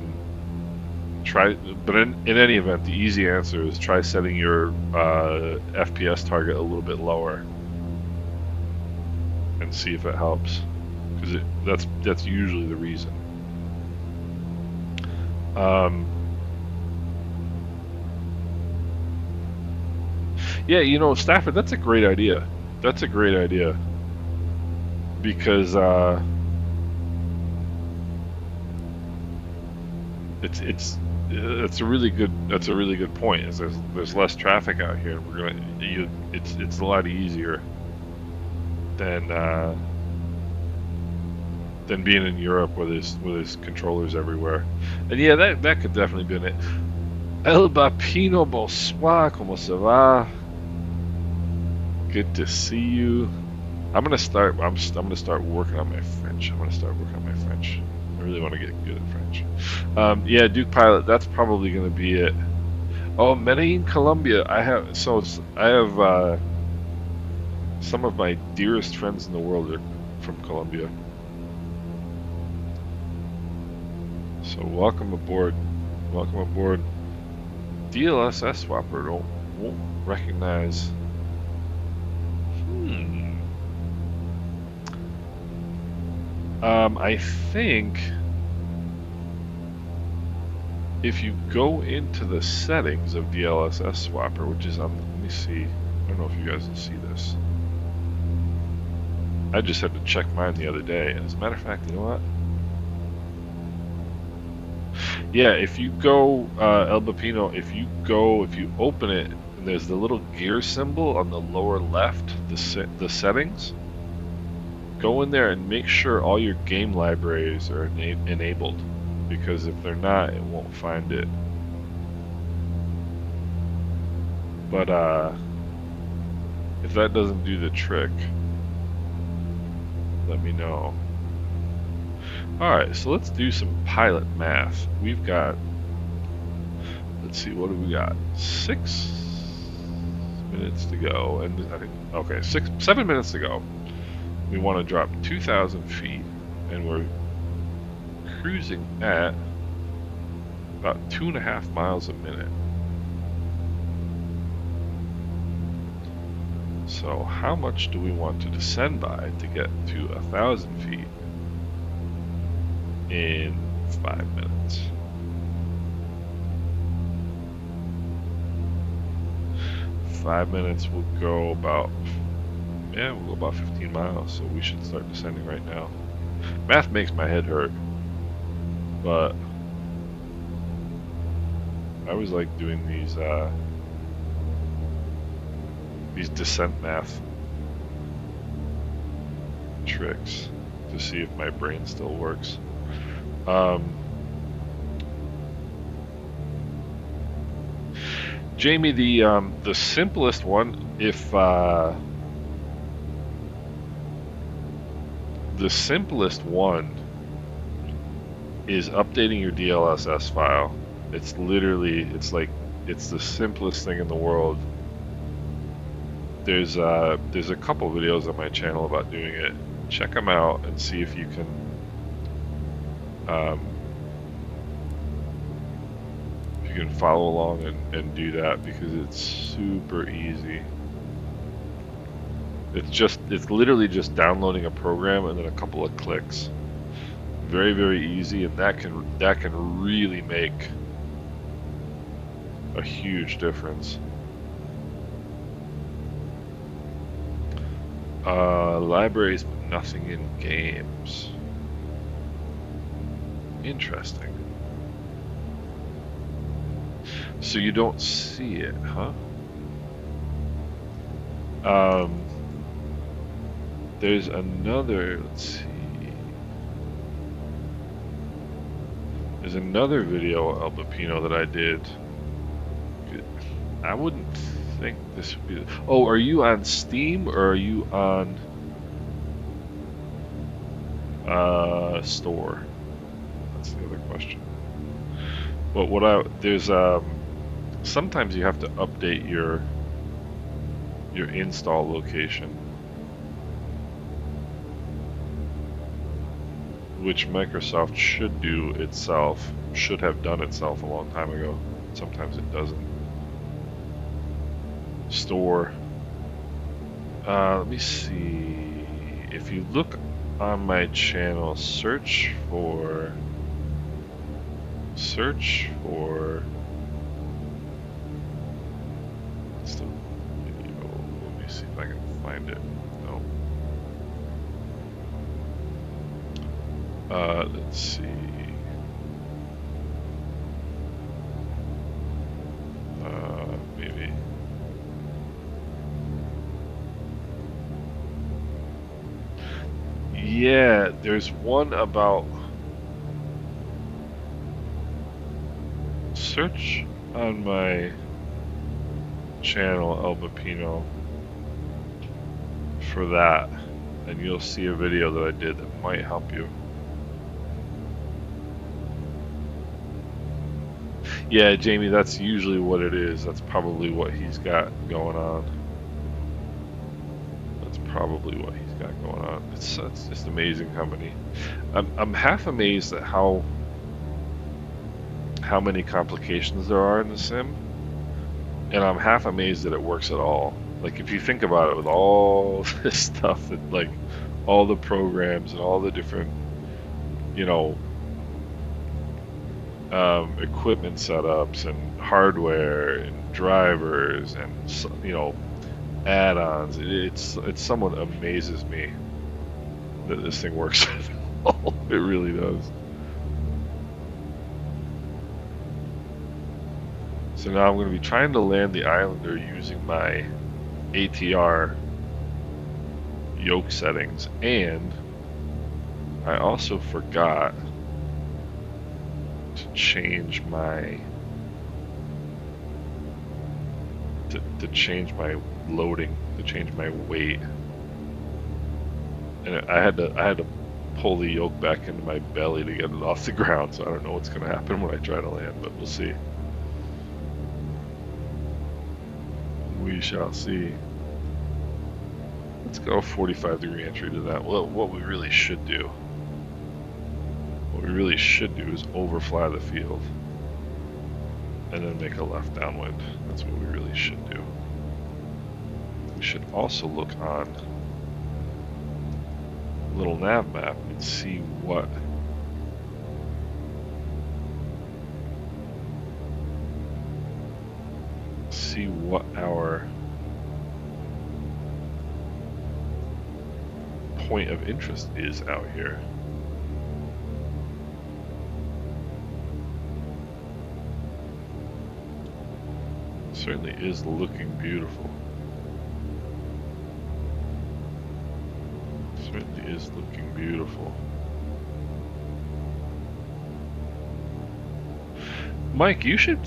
in any event, the easy answer is try setting your FPS target a little bit lower and see if it helps, because that's usually the reason. Yeah, you know, Stafford, that's a great idea. That's a great idea, because it's a really good point. Is there's less traffic out here, and it's a lot easier than being in Europe where there's controllers everywhere. And yeah, that could definitely be in it. El Bapino, bonsoir, como se va? Good to see you. I'm gonna start working on my French. I really want to get good at French. Yeah, Duke Pilot. That's probably gonna be it. Oh, Medellin, Colombia. I have some of my dearest friends in the world are from Colombia. So welcome aboard. Welcome aboard. DLSS swapper won't recognize. I think if you go into the settings of DLSS swapper, which is on, let me see. I don't know if you guys can see this. I just had to check mine the other day. As a matter of fact, you know what? Yeah, if you go El Bapino, if you open it, and there's the little gear symbol on the lower left, the settings. Go in there and make sure all your game libraries are enabled, because if they're not, it won't find it. But if that doesn't do the trick, let me know. Alright, so let's do some pilot math. We've got, let's see, what do we got? 6 minutes to go, and I think, okay, 7 minutes to go. We want to drop 2,000 feet, and we're cruising at about 2.5 miles a minute. So how much do we want to descend by to get to 1,000 feet in 5 minutes? Five minutes will go about, yeah, we'll go about 15 miles, so we should start descending right now. Math makes my head hurt, but I always like doing these descent math tricks to see if my brain still works. Jamie, the simplest one, the simplest one is updating your DLSS file. It's literally, it's the simplest thing in the world. There's a couple videos on my channel about doing it. Check them out and see if you can follow along and do that, because it's super easy. It's literally just downloading a program and then a couple of clicks. Very, very easy, and that can really make a huge difference. Libraries, but nothing in games. Interesting. So you don't see it, huh? There's another, let's see. There's another video El Pepino that I did. I wouldn't think this would be. Oh, are you on Steam or are you on store? That's the other question. But there's sometimes you have to update your install location, which Microsoft should do itself, should have done itself a long time ago. Sometimes it doesn't. Store. Let me see. If you look on my channel, search for what's the video? Let me see if I can find it. No. Let's see. Maybe. Yeah, there's one about search on my channel El Pepino for that, and you'll see a video that I did that might help you. Yeah, Jamie, that's usually what it is. That's probably what he's got going on. That's probably what he's got going on. It's just amazing company. I'm half amazed at how many complications there are in the sim, and I'm half amazed that it works at all. Like, if you think about it, with all this stuff, that, like, all the programs and all the different, you know, equipment setups and hardware and drivers and, you know, add-ons, it's somewhat amazes me that this thing works at all. It really does. So now I'm going to be trying to land the Islander using my ATR yoke settings, and I also forgot to change my to change my loading, to change my weight, and I had to pull the yoke back into my belly to get it off the ground. So I don't know what's going to happen when I try to land, but we'll see. We shall see. Let's go 45-degree entry to that. Well, what we really should do is overfly the field and then make a left downwind. That's what we really should do. We should also look on a little nav map and see what our point of interest is out here. It certainly is looking beautiful. It certainly is looking beautiful. Mike, you can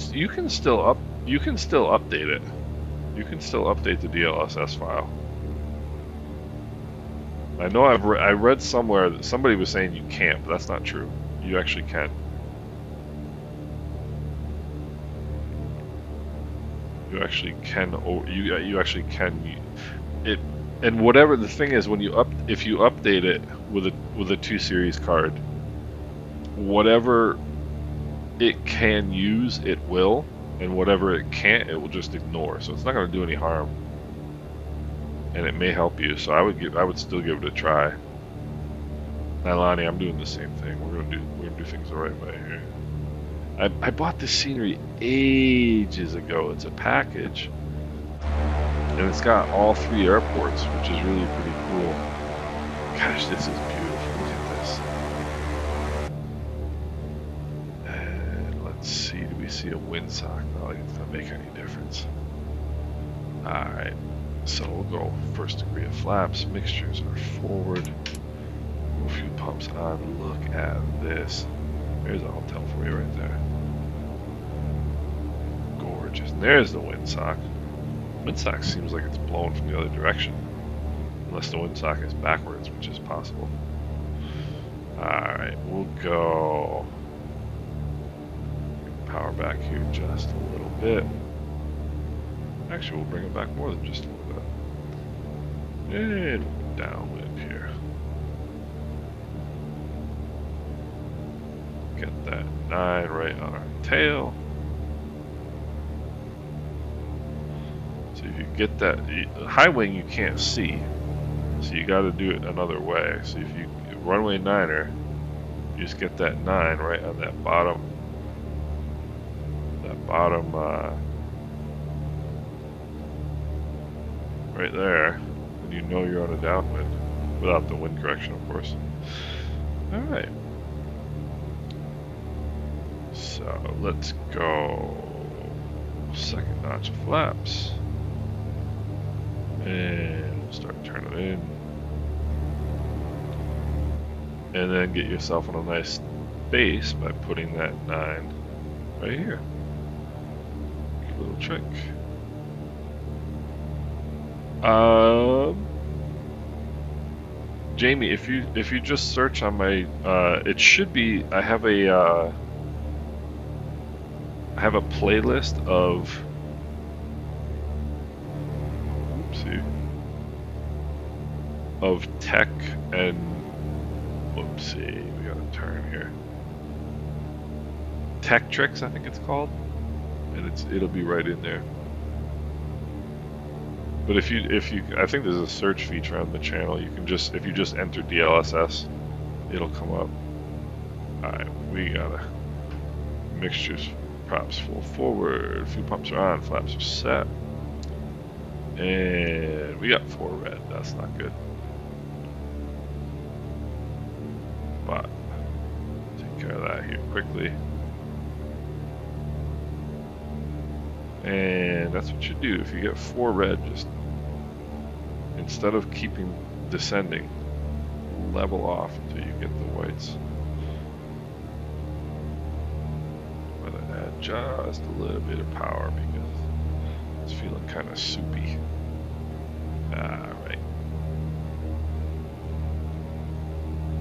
still update it. You can still update the DLSS file. I know I read somewhere that somebody was saying you can't, but that's not true. You actually can. You actually can. Or you actually can. It, and whatever the thing is, when if you update it with a 2 series card, whatever it can use, it will, and whatever it can't, it will just ignore. So it's not going to do any harm, and it may help you. So I would still give it a try. Nilani, I'm doing the same thing. We're gonna do things the right way here. I bought this scenery ages ago. It's a package, and it's got all 3 airports, which is really pretty cool. Gosh, this is beautiful. Look at this. And let's see, do we see a windsock? No, it's not make any difference. Alright. So we'll go first degree of flaps, mixtures are forward, fuel pumps on. Look at this. There's a hotel for you right there. Gorgeous. And there's the windsock. Windsock seems like it's blowing from the other direction. Unless the windsock is backwards, which is possible. Alright, we'll go power back here just a little bit. Actually, we'll bring it back more than just a little bit. And downwind here. Get that 9 right on our tail. So if you get that high wing, you can't see. So you got to do it another way. So if you runway 9er, you just get that 9 right on that bottom right there, and you know you're on a downwind without the wind correction, of course. All right. So let's go second notch of flaps, and we'll start turning in. And then get yourself on a nice base by putting that 9 right here. Good little trick. Jamie, if you just search on my, it should be. I have a playlist of. Oopsie. Of tech and. Whoopsie, we got a turn here. Tech tricks, I think it's called, and it'll be right in there. But if you, I think there's a search feature on the channel. You can just, if you just enter DLSS, it'll come up. All right, we got a mixtures, props full forward, fuel pumps are on, flaps are set, and we got 4 red. That's not good. But take care of that here quickly. And that's what you do. If you get 4 red, just instead of keeping descending, level off until you get the whites. I'm gonna add just a little bit of power because it's feeling kind of soupy. Alright.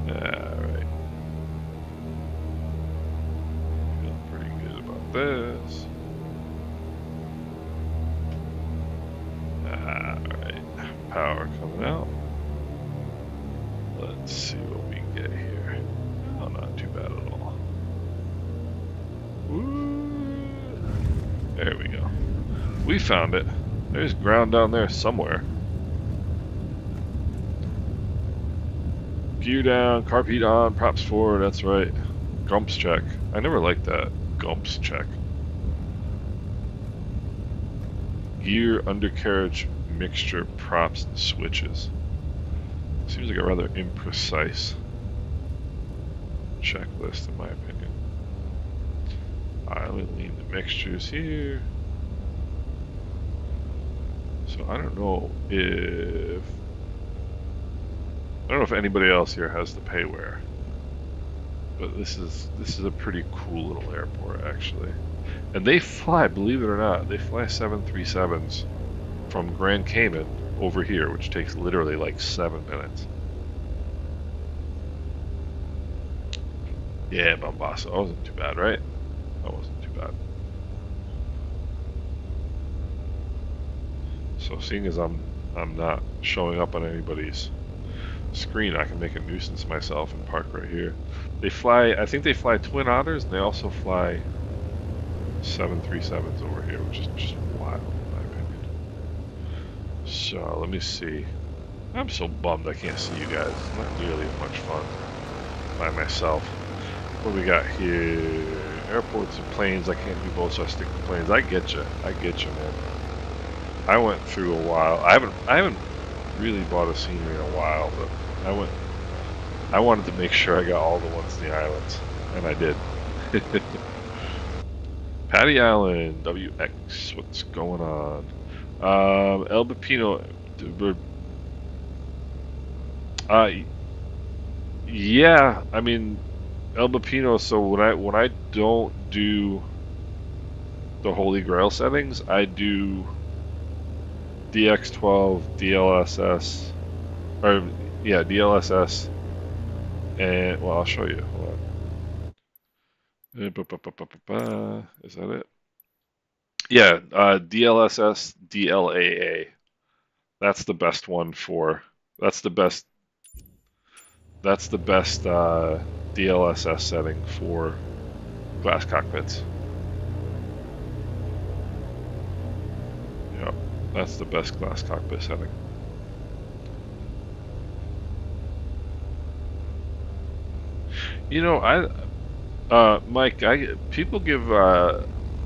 Alright. Feeling pretty good about this. Alright. Power coming out. Let's see what we get here. Oh, not too bad at all. Woo. There we go. We found it. There's ground down there somewhere. Gear down, carpet on, props forward, that's right. Gumps check. I never liked that. Gumps check. Gear, undercarriage, mixture, props, and switches. Seems like a rather imprecise checklist in my opinion. Alright, let me lean the mixtures here. So I don't know if anybody else here has the payware, but this is a pretty cool little airport actually, and they fly, believe it or not, they fly 737s from Grand Cayman over here, which takes literally like 7 minutes. Yeah, Bombasa, that wasn't too bad, right? That wasn't too bad. So seeing as I'm not showing up on anybody's screen, I can make a nuisance myself and park right here. They fly, I think they fly Twin Otters, and they also fly 737s over here, which is just wild in my opinion. So let me see. I'm so bummed I can't see you guys. It's not nearly as much fun by myself. What do we got here? Airports and planes. I can't do both, so I stick to planes. I get you, man. I went through a while. I haven't really bought a scenery in a while, but I wanted to make sure I got all the ones in the islands, and I did. Patty Island, WX, what's going on? El Pepino. Uh, yeah, I mean El Pepino. So when I don't do the Holy Grail settings, I do DX12, DLSS, or yeah, DLSS, and well, I'll show you. Hold on. Is that it? Yeah, DLSS, DLAA. That's the best one for. That's the best. That's the best DLSS setting for glass cockpits. Yep, that's the best glass cockpit setting. You know, Mike, people give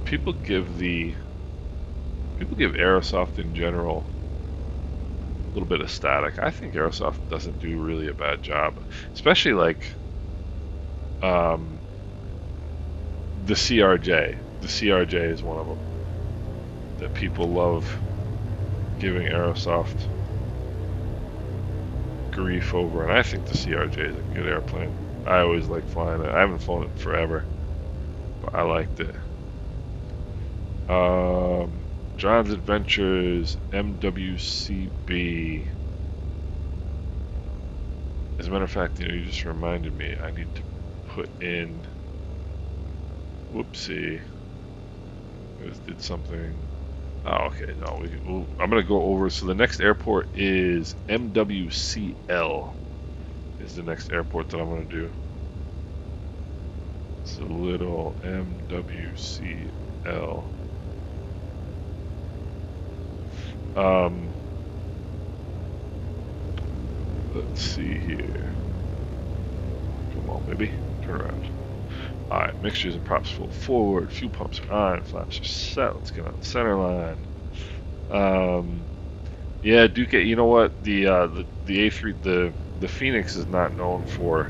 people give the people give Aerosoft in general a little bit of static. I think Aerosoft doesn't do really a bad job, especially like um, the CRJ. The CRJ is one of them that people love giving Aerosoft grief over, and I think the CRJ is a good airplane. I always like flying it. I haven't flown it forever, but I liked it. John's Adventures, MWCB. As a matter of fact, you just reminded me. I need to put in. Whoopsie. I just did something. Oh, okay. No, I'm gonna go over. So the next airport is MWCL. Is the next airport that I'm gonna do. It's a little MWCL. Let's see here. Come on, baby. Turn around. Alright, mixtures and props full forward. Fuel pumps are on. Flaps are set. Let's get on the center line. Yeah, Duke. You know what? The A3, the Phoenix is not known for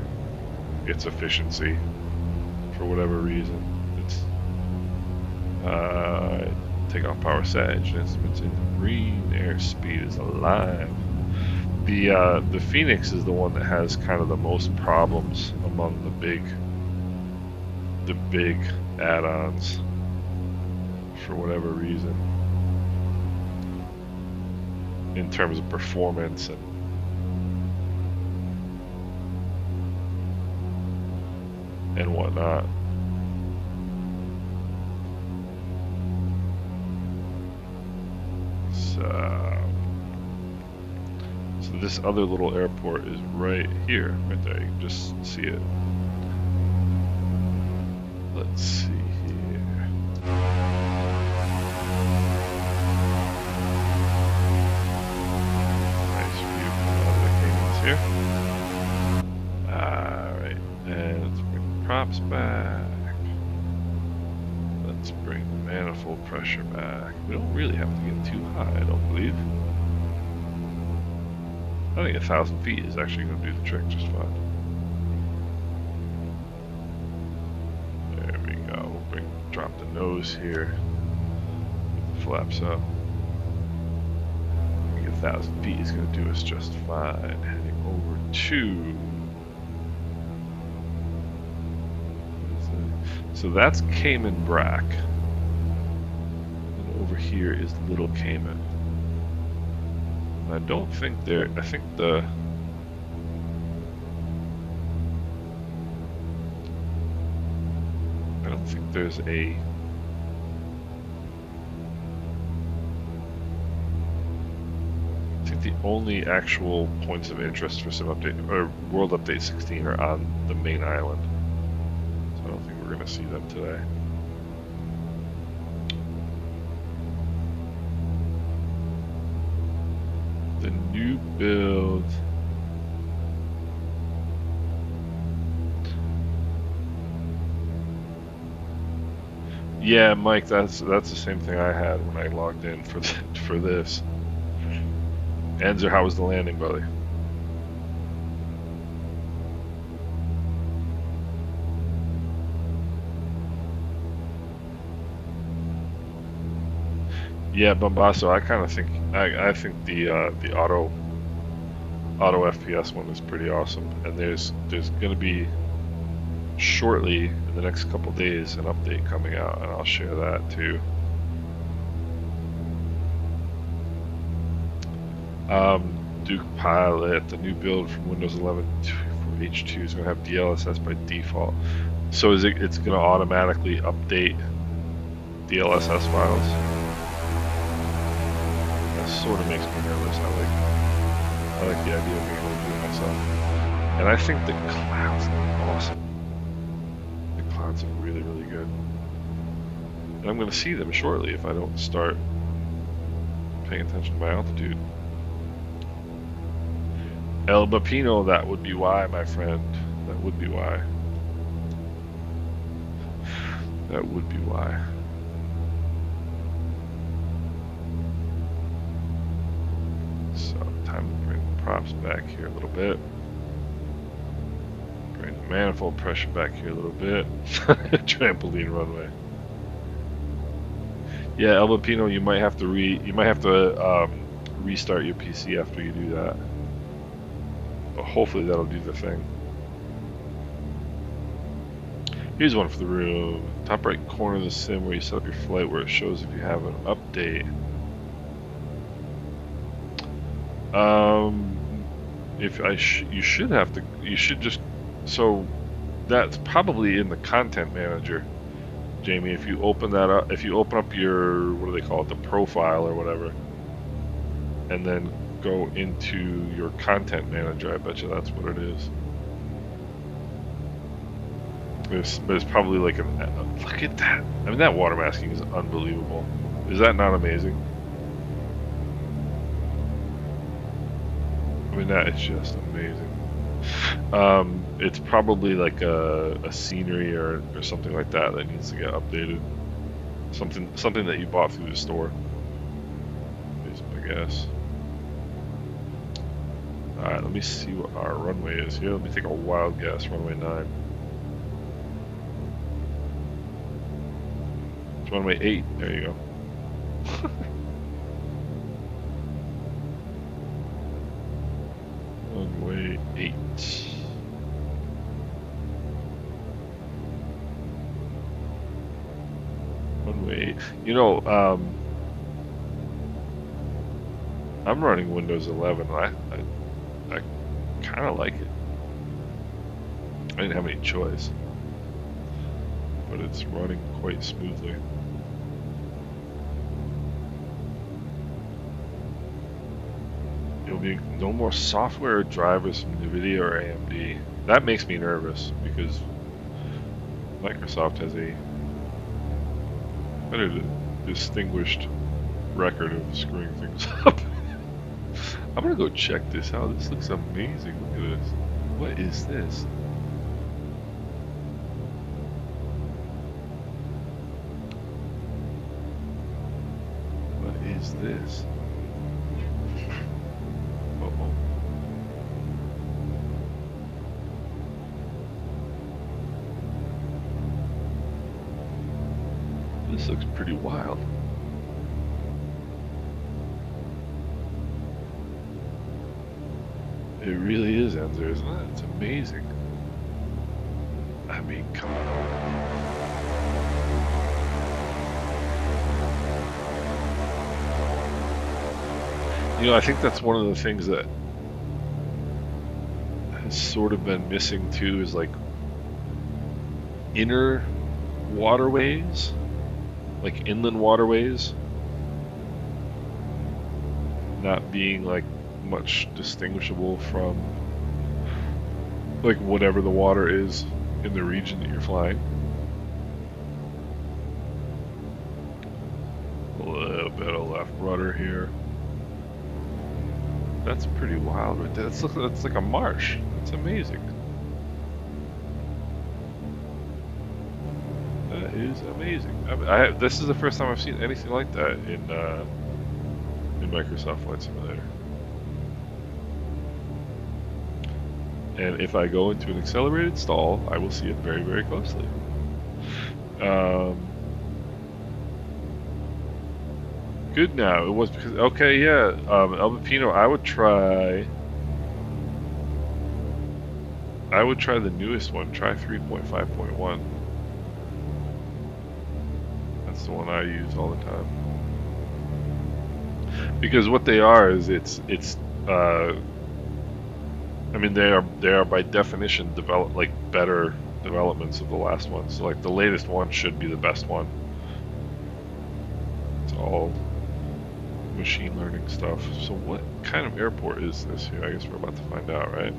its efficiency for whatever reason. It's takeoff power set. Engine instruments in green. Airspeed is alive. The Phoenix is the one that has kind of the most problems among the big add-ons for whatever reason in terms of performance and whatnot. So this other little airport is right here, right there. You can just see it. Let's see here. Nice view coming out of the Caymans here. Alright, and let's bring the props back. Let's bring the manifold pressure back. We don't really have to get too high, I don't believe. I think 1,000 feet is actually going to do the trick just fine. There we go. We'll drop the nose here. Get the flaps up. I think 1,000 feet is going to do us just fine. Heading over to. So that's Cayman Brac. And over here is Little Cayman. I don't think there. I think the. I don't think there's a. I think the only actual points of interest for Sim Update or World Update 16 are on the main island. So I don't think we're going to see them today. The new build. Yeah, Mike, that's the same thing I had when I logged in for this. Enzer, how was the landing, buddy? Yeah, Bombasso. I kind of think I think the auto FPS one is pretty awesome, and there's gonna be shortly in the next couple days an update coming out, and I'll share that too. Duke Pilot, the new build from Windows 11 for H2 is gonna have DLSS by default. So it's gonna automatically update DLSS files? That sort of makes me nervous. I like the idea of being able to do it myself. And I think the clouds are awesome. The clouds are really, really good. And I'm going to see them shortly if I don't start paying attention to my altitude. El Bapino, that would be why, my friend. That would be why. That would be why. So, time to bring the props back here a little bit. Bring the manifold pressure back here a little bit. Trampoline runway. Yeah, El Bapino, you might have to restart your PC after you do that. But hopefully that'll do the thing. Here's one for the room. Top right corner of the sim where you set up your flight, where it shows if you have an update. You should just, so that's probably in the content manager, Jamie. If you open that up, if you open up your, what do they call it, the profile or whatever, and then go into your content manager, I bet you that's what it is. There's probably like look at that. I mean, that water masking is unbelievable. Is that not amazing? I mean, that is just amazing. It's probably like a scenery or something like that needs to get updated. Something that you bought through the store, is my guess. Alright, let me see what our runway is here. Let me take a wild guess. Runway 9. It's runway 8. There you go. Runway 8. Runway 8. You know, I'm running Windows 11. I kind of like it. I didn't have any choice, but it's running quite smoothly. There'll be no more software drivers from NVIDIA or AMD. That makes me nervous because Microsoft has a better distinguished record of screwing things up. I'm gonna go check this out. This looks amazing. Look at this. What is this? What is this? Uh-oh. This looks pretty wild. It really is, Enzer, isn't it? It's amazing. I mean, come on. You know, I think that's one of the things that has sort of been missing too, is like inner waterways, like inland waterways, not being like much distinguishable from like whatever the water is in the region that you're flying. A little bit of left rudder here. That's pretty wild right there. That's like a marsh. That's amazing. That is amazing. This is the first time I've seen anything like that in Microsoft Flight Simulator. And if I go into an accelerated stall, I will see it very, very closely. good now. It was because, okay, yeah, El Pepino, I would try the newest one. Try 3.5.1. That's the one I use all the time. Because what they are is I mean they are by definition better developments of the last one. So like the latest one should be the best one. It's all machine learning stuff. So what kind of airport is this here? I guess we're about to find out, right?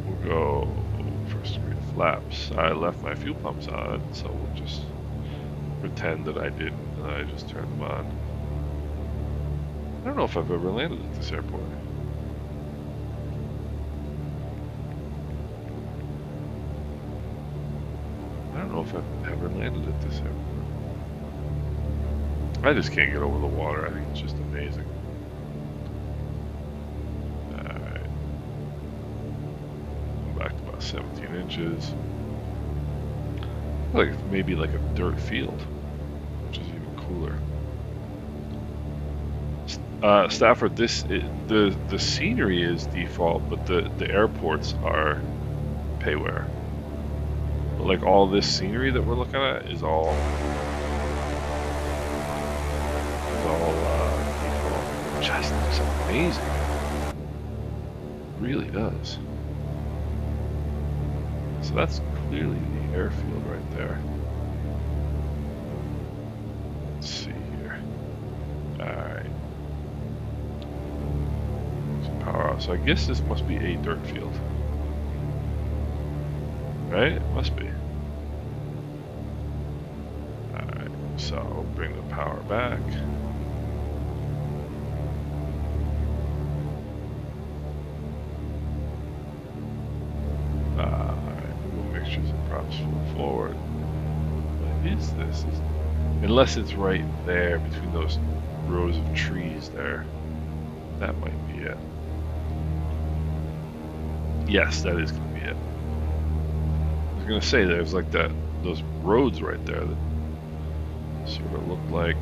We'll go first degree flaps. I left my fuel pumps on, so we'll just pretend that I didn't, and I just turned them on. I don't know if I've ever landed at this airport. I don't know if I've ever landed at this airport. I just can't get over the water. I think it's just amazing. Alright. Back to about 17 inches. Like maybe like a dirt field, which is even cooler. Stafford, the scenery is default, but the airports are payware. But like all this scenery that we're looking at is all default. Just looks amazing. It really does. So that's clearly the airfield right there. Let's see here. Alright. Power off. So I guess this must be a dirt field. Right? It must be. Alright, so I'll bring the power back. Alright, we'll mixtures and props forward. What is this? Unless it's right there between those rows of trees there. That might be it. Yes, that is going to be it. I was going to say there's like those roads right there that sort of look like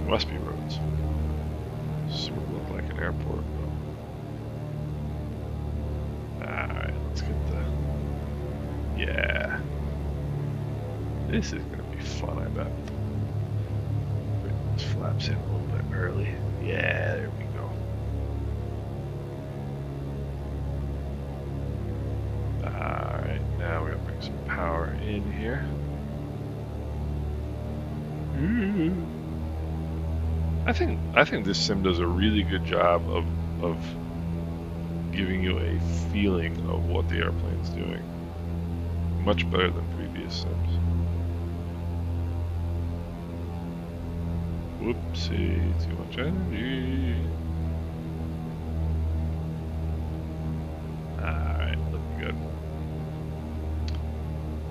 must be roads. Sort of look like an airport. Alright, let's get yeah. This is going to be fun, I bet. Bring those flaps in a little bit early. Yeah, there we go. Alright, now we're gonna bring some power in here. I think this sim does a really good job of giving you a feeling of what the airplane's doing. Much better than previous sims. Whoopsie, too much energy. Alright, looking good.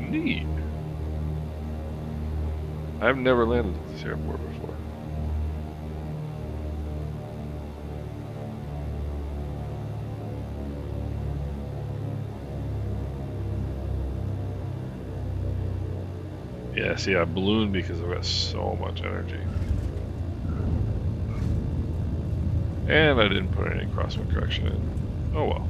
Neat. I've never landed at this airport before. Yeah, see, I ballooned because I've got so much energy. And I didn't put any crosswind correction in. Oh well.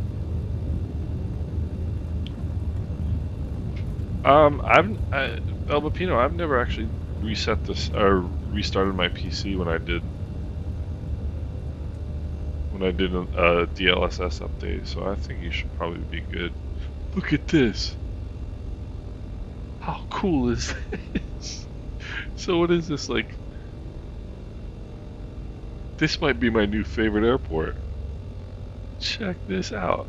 El Pepino, I've never actually reset this or restarted my PC when I did a DLSS update, so I think you should probably be good. Look at this. How cool is this? So what is this like? This might be my new favorite airport. Check this out.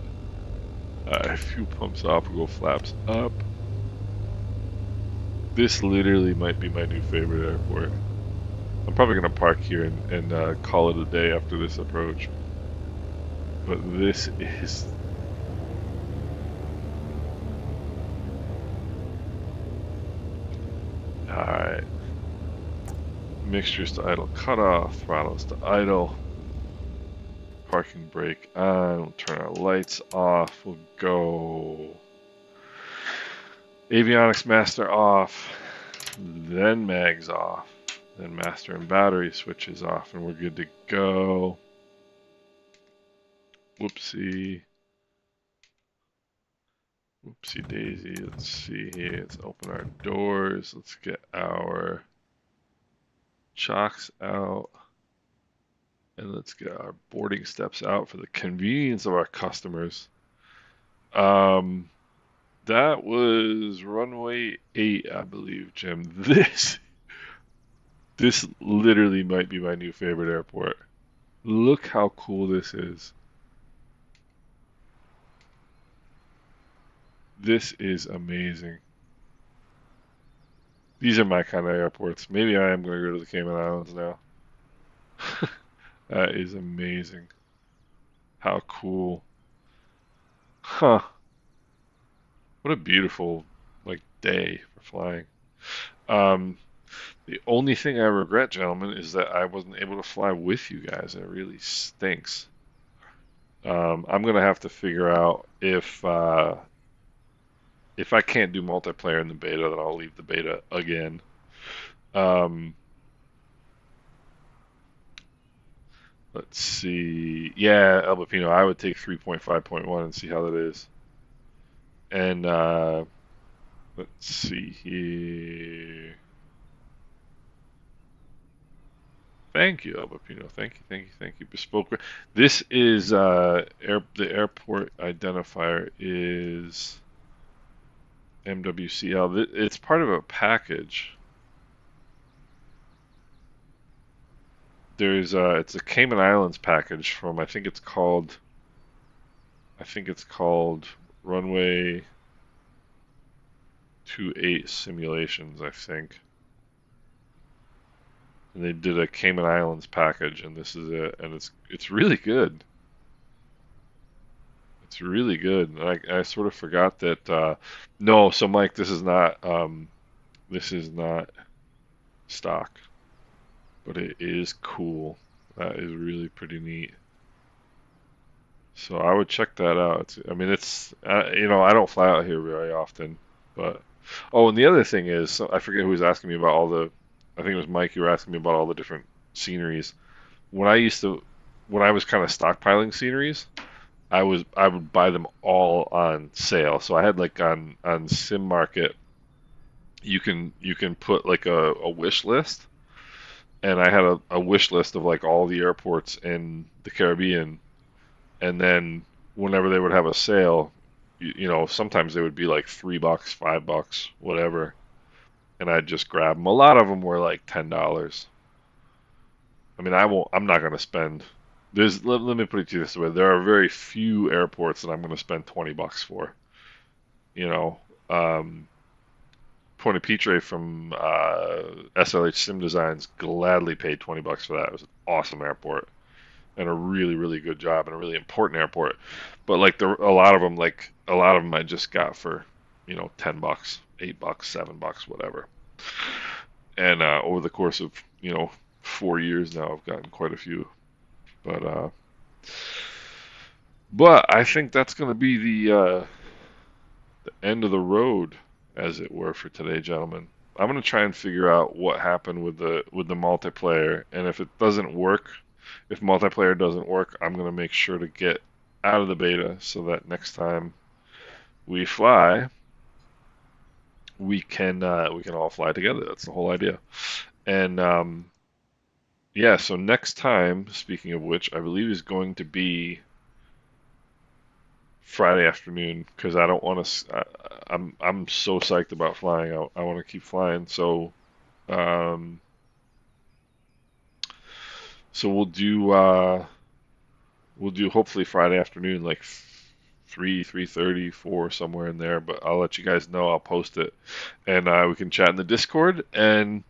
Alright, fuel pumps off, we'll go flaps up. This literally might be my new favorite airport. I'm probably going to park here and call it a day after this approach. But this is... Alright. Mixtures to idle cutoff, throttles to idle. Parking brake on, we'll turn our lights off, we'll go Avionics master off, then mags off, then master and battery switches off, and we're good to go. Whoopsie. Whoopsie daisy. Let's see here. Let's open our doors. Let's get our chocks out. And let's get our boarding steps out for the convenience of our customers. That was runway 8, I believe, Jim. This literally might be my new favorite airport. Look how cool this is. This is amazing. These are my kind of airports. Maybe I am going to go to the Cayman Islands now. That is amazing. How cool. Huh. What a beautiful day for flying. The only thing I regret, gentlemen, is that I wasn't able to fly with you guys. It really stinks. I'm gonna have to figure out if I can't do multiplayer in the beta, then I'll leave the beta again. Um, let's see. Yeah, El Pepino, I would take 3.5.1 and see how that is. And let's see here. Thank you, El Pepino. Thank you, thank you, thank you. Bespoke. This is the airport identifier is MWCL. It's part of a package. It's a Cayman Islands package from I think it's called Runway 28 Simulations, I think. And they did a Cayman Islands package, and this is it, and it's really good. It's really good. And I sort of forgot that. No, so Mike, this is not stock, but it is cool. That is really pretty neat. So I would check that out. I mean, I don't fly out here very often, but oh, and the other thing is, so I forget who was asking me about all the. I think it was Mike. You were asking me about all the different sceneries. When when I was kind of stockpiling sceneries, I would buy them all on sale. So I had on Sim Market, you can put like a wish list, and I had a wish list of like all the airports in the Caribbean, and then whenever they would have a sale, sometimes they would be like $3, $5, whatever, and I'd just grab them. A lot of them were like $10. I mean, I'm not going to spend. Let me put it to you this way: there are very few airports that I'm going to spend $20 for. You know, Point of Pitre from SLH Sim Designs gladly paid $20 for that. It was an awesome airport and a really, really good job and a really important airport. But a lot of them I just got for $10, $8, $7, whatever. And over the course of 4 years now, I've gotten quite a few. But I think that's going to be the end of the road, as it were, for today, gentlemen. I'm going to try and figure out what happened with the multiplayer, and if it doesn't work, if multiplayer doesn't work, I'm going to make sure to get out of the beta so that next time we fly, we can all fly together. That's the whole idea. And yeah, so next time, speaking of which, I believe is going to be Friday afternoon because I don't want to. I'm so psyched about flying. I want to keep flying. Um, so we'll do hopefully Friday afternoon, like 3:30, 4, somewhere in there. But I'll let you guys know. I'll post it, and we can chat in the Discord. And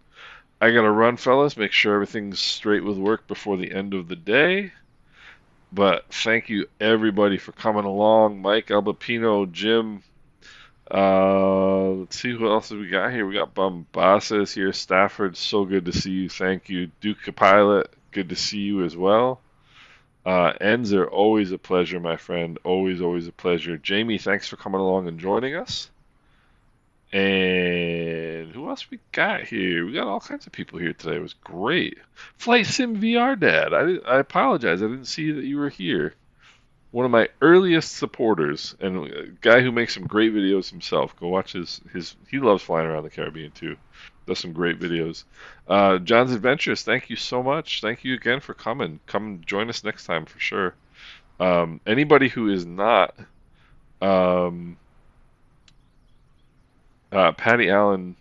I gotta run, fellas. Make sure everything's straight with work before the end of the day. But thank you everybody for coming along. Mike, Albapino, Jim. Let's see who else have we got here. We got Bombasas here. Stafford, so good to see you. Thank you. Duke Pilot, good to see you as well. Enzer, always a pleasure, my friend. Always, always a pleasure. Jamie, thanks for coming along and joining us. And who else we got here? We got all kinds of people here today. It was great. Flight Sim VR Dad. I apologize. I didn't see that you were here. One of my earliest supporters and a guy who makes some great videos himself. Go watch his he loves flying around the Caribbean too. Does some great videos. John's Adventures, thank you so much. Thank you again for coming. Come join us next time for sure. Anybody who is not um, Patty Allen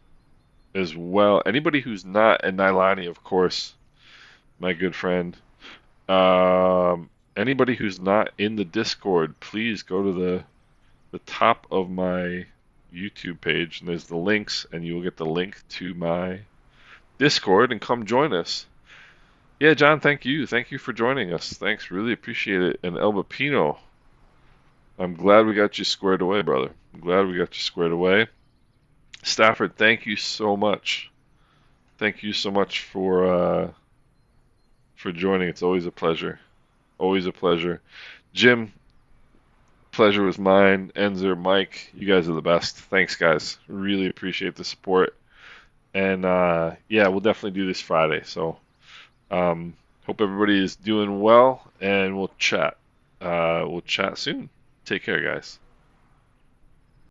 as well. Anybody who's not, and Nailani, of course, my good friend. Anybody who's not in the Discord, please go to the top of my YouTube page, and there's the links, and you will get the link to my Discord, and come join us. Yeah, John, thank you. Thank you for joining us. Thanks, really appreciate it. And Elba Pino, I'm glad we got you squared away, brother. I'm glad we got you squared away. Stafford, thank you so much. Thank you so much for joining. It's always a pleasure. Always a pleasure. Jim, pleasure was mine. Enzer, Mike, you guys are the best. Thanks, guys. Really appreciate the support. And yeah, we'll definitely do this Friday. So hope everybody is doing well, and we'll chat. We'll chat soon. Take care, guys.